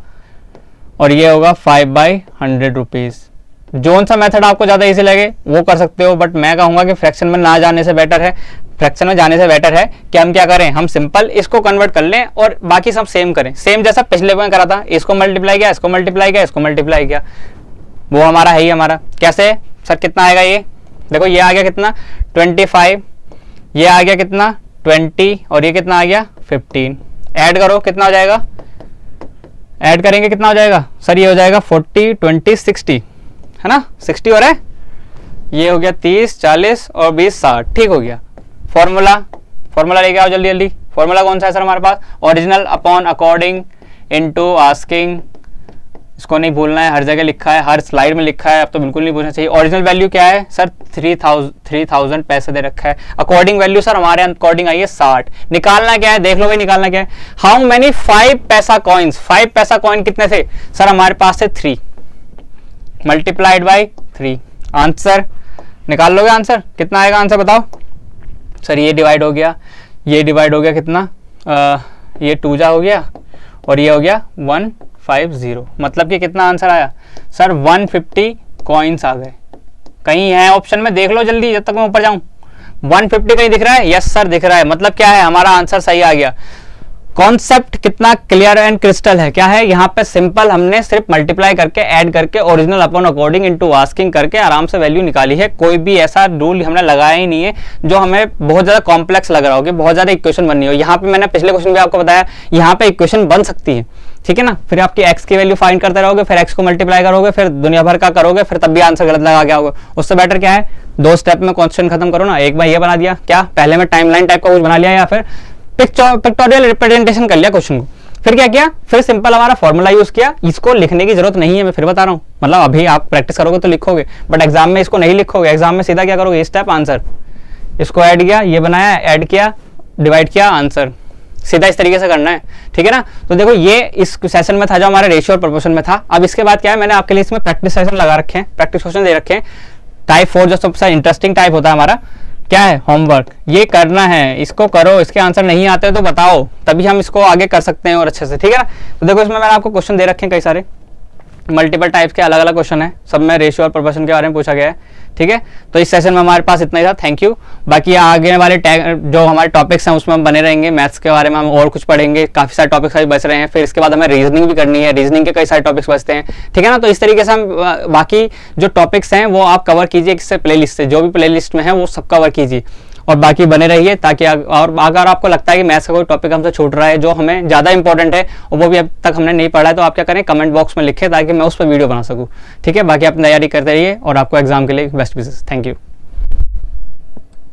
और ये होगा 5/100 रुपीज। जोन सा मेथड आपको ज्यादा इजी लगे वो कर सकते हो, बट मैं कहूंगा कि फ्रैक्शन में ना जाने से बेटर है, फ्रैक्शन में जाने से बेटर है कि हम क्या करें, हम सिंपल इसको कन्वर्ट कर लें और बाकी सब सेम करें, सेम जैसा पिछले में करा था, इसको मल्टीप्लाई किया, इसको मल्टीप्लाई किया, इसको मल्टीप्लाई किया, वो हमारा है ही हमारा। कैसे सर, कितना आएगा ये, देखो ये आ गया कितना 25, ये आ गया कितना 20, और ये कितना आ गया 15, ऐड करो कितना हो जाएगा ऐड करेंगे कितना हो जाएगा सर, ये हो जाएगा 40 20 60, है ना, 60 हो रहा है, ये हो गया 30 40 और 20 60, ठीक हो गया। फॉर्मूला लेके आओ जल्दी जल्दी। फॉर्मूला कौन सा है सर हमारे पास, original upon according into asking, इसको नहीं भूलना है, हर जगह लिखा है, हर स्लाइड में लिखा है, अब तो बिल्कुल नहीं भूलना चाहिए। ओरिजिनल वैल्यू क्या है सर 3000 पैसे दे रखा है। अकॉर्डिंग वैल्यू सर हमारे अकॉर्डिंग आई है 60। निकालना क्या है देख लो भाई, निकालना क्या है, हाउ मेनी 5 पैसा कॉइन्स, 5 पैसा कॉइन कितने थे सर हमारे पास से 3 मल्टीप्लाइड बाई 3। आंसर निकाल लोगे, आंसर कितना आएगा, आंसर बताओ सर। ये डिवाइड हो गया, ये डिवाइड हो गया कितना, ये 2 जा हो गया और ये हो गया 150, मतलब कि कितना आंसर आया सर 150 कॉइन्स आ गए। कहीं है ऑप्शन में देख लो जल्दी जब तक मैं ऊपर जाऊं। 150 कहीं दिख रहा है, यस सर दिख रहा है, मतलब क्या है हमारा आंसर सही आ गया। कॉन्सेप्ट कितना क्लियर एंड क्रिस्टल है, क्या है यहाँ पे सिंपल हमने सिर्फ मल्टीप्लाई करके ऐड करके original upon according into asking करके आराम से वैल्यू निकाली है। कोई भी ऐसा रूल हमने लगाया ही नहीं है जो हमें बहुत ज्यादा कॉम्प्लेक्स लग रहा हो कि बहुत ज्यादा इक्वेशन बननी हो। यहाँ पे मैंने पिछले क्वेश्चन भी आपको बताया, यहाँ पे इक्वेशन बन सकती है, ठीक है ना। फिर आपकी एक्स की वैल्यू फाइंड करते रहोगे, फिर एक्स को मल्टीप्लाई करोगे, फिर दुनिया भर का करोगे, फिर तब भी आंसर गलत लगा के आओगे। उससे बेटर क्या है 2 स्टेप में क्वेश्चन खत्म करो ना। एक बार ये बना दिया, क्या पहले में टाइमलाइन टाइप का कुछ बना लिया या फिर पिक्टोरियल रिप्रेजेंटेशन कर लिया क्वेश्चन को, फिर क्या किया, फिर सिंपल हमारा फॉर्मूला यूज किया। इसको लिखने की जरूरत नहीं है, मैं फिर बता रहा हूँ, मतलब अभी आप प्रैक्टिस करोगे तो लिखोगे, बट एग्जाम में इसको नहीं लिखोगे। एग्जाम में सीधा क्या करोगे, स्टेप आंसर, इसको ऐड किया, ये बनाया, ऐड किया, डिवाइड किया, आंसर, सीधा इस तरीके से करना है, ठीक है ना। तो देखो ये इस सेशन में था जो हमारे रेशियो और प्रोपोर्शन में था। अब इसके बाद क्या है, मैंने आपके लिए इसमें प्रैक्टिस सेशन लगा रखे हैं, प्रैक्टिस क्वेश्चन दे रखे हैं। टाइप 4 जो सबसे इंटरेस्टिंग टाइप होता है हमारा, क्या है, होमवर्क, ये करना है, इसको करो, इसके आंसर नहीं आते तो बताओ, तभी हम इसको आगे कर सकते हैं और अच्छे से, ठीक है ना। तो देखो इसमें मैंने आपको क्वेश्चन दे रखे हैं कई सारे, मल्टीपल टाइप्स के अलग अलग क्वेश्चन है, सब में रेशियो और प्रोपोर्शन के बारे में पूछा गया है, ठीक है। तो इस सेशन में हमारे पास इतना ही था, थैंक यू। बाकी आगे वाले जो हमारे टॉपिक्स हैं उसमें हम बने रहेंगे, मैथ्स के बारे में हम और कुछ पढ़ेंगे, काफी सारे टॉपिक्स अभी बच रहे हैं, फिर इसके बाद हमें रीजनिंग भी करनी है, रीजनिंग के कई सारे टॉपिक्स बचते हैं, ठीक है ना। तो इस तरीके से हम बाकी जो टॉपिक्स हैं वो आप कवर कीजिए इससे प्लेलिस्ट से, जो भी प्लेलिस्ट में है वो सब कवर कीजिए और बाकी बने रहिए, ताकि और अगर आपको लगता है कि मैथ्स का कोई टॉपिक हमसे छूट रहा है जो हमें ज़्यादा इंपॉर्टेंट है और वो भी अब तक हमने नहीं पढ़ा है, तो आप क्या करें, कमेंट बॉक्स में लिखें ताकि मैं उस पर वीडियो बना सकूं, ठीक है। बाकी आप तैयारी करते रहिए और आपको एग्जाम के लिए बेस्ट विशेस, थैंक यू।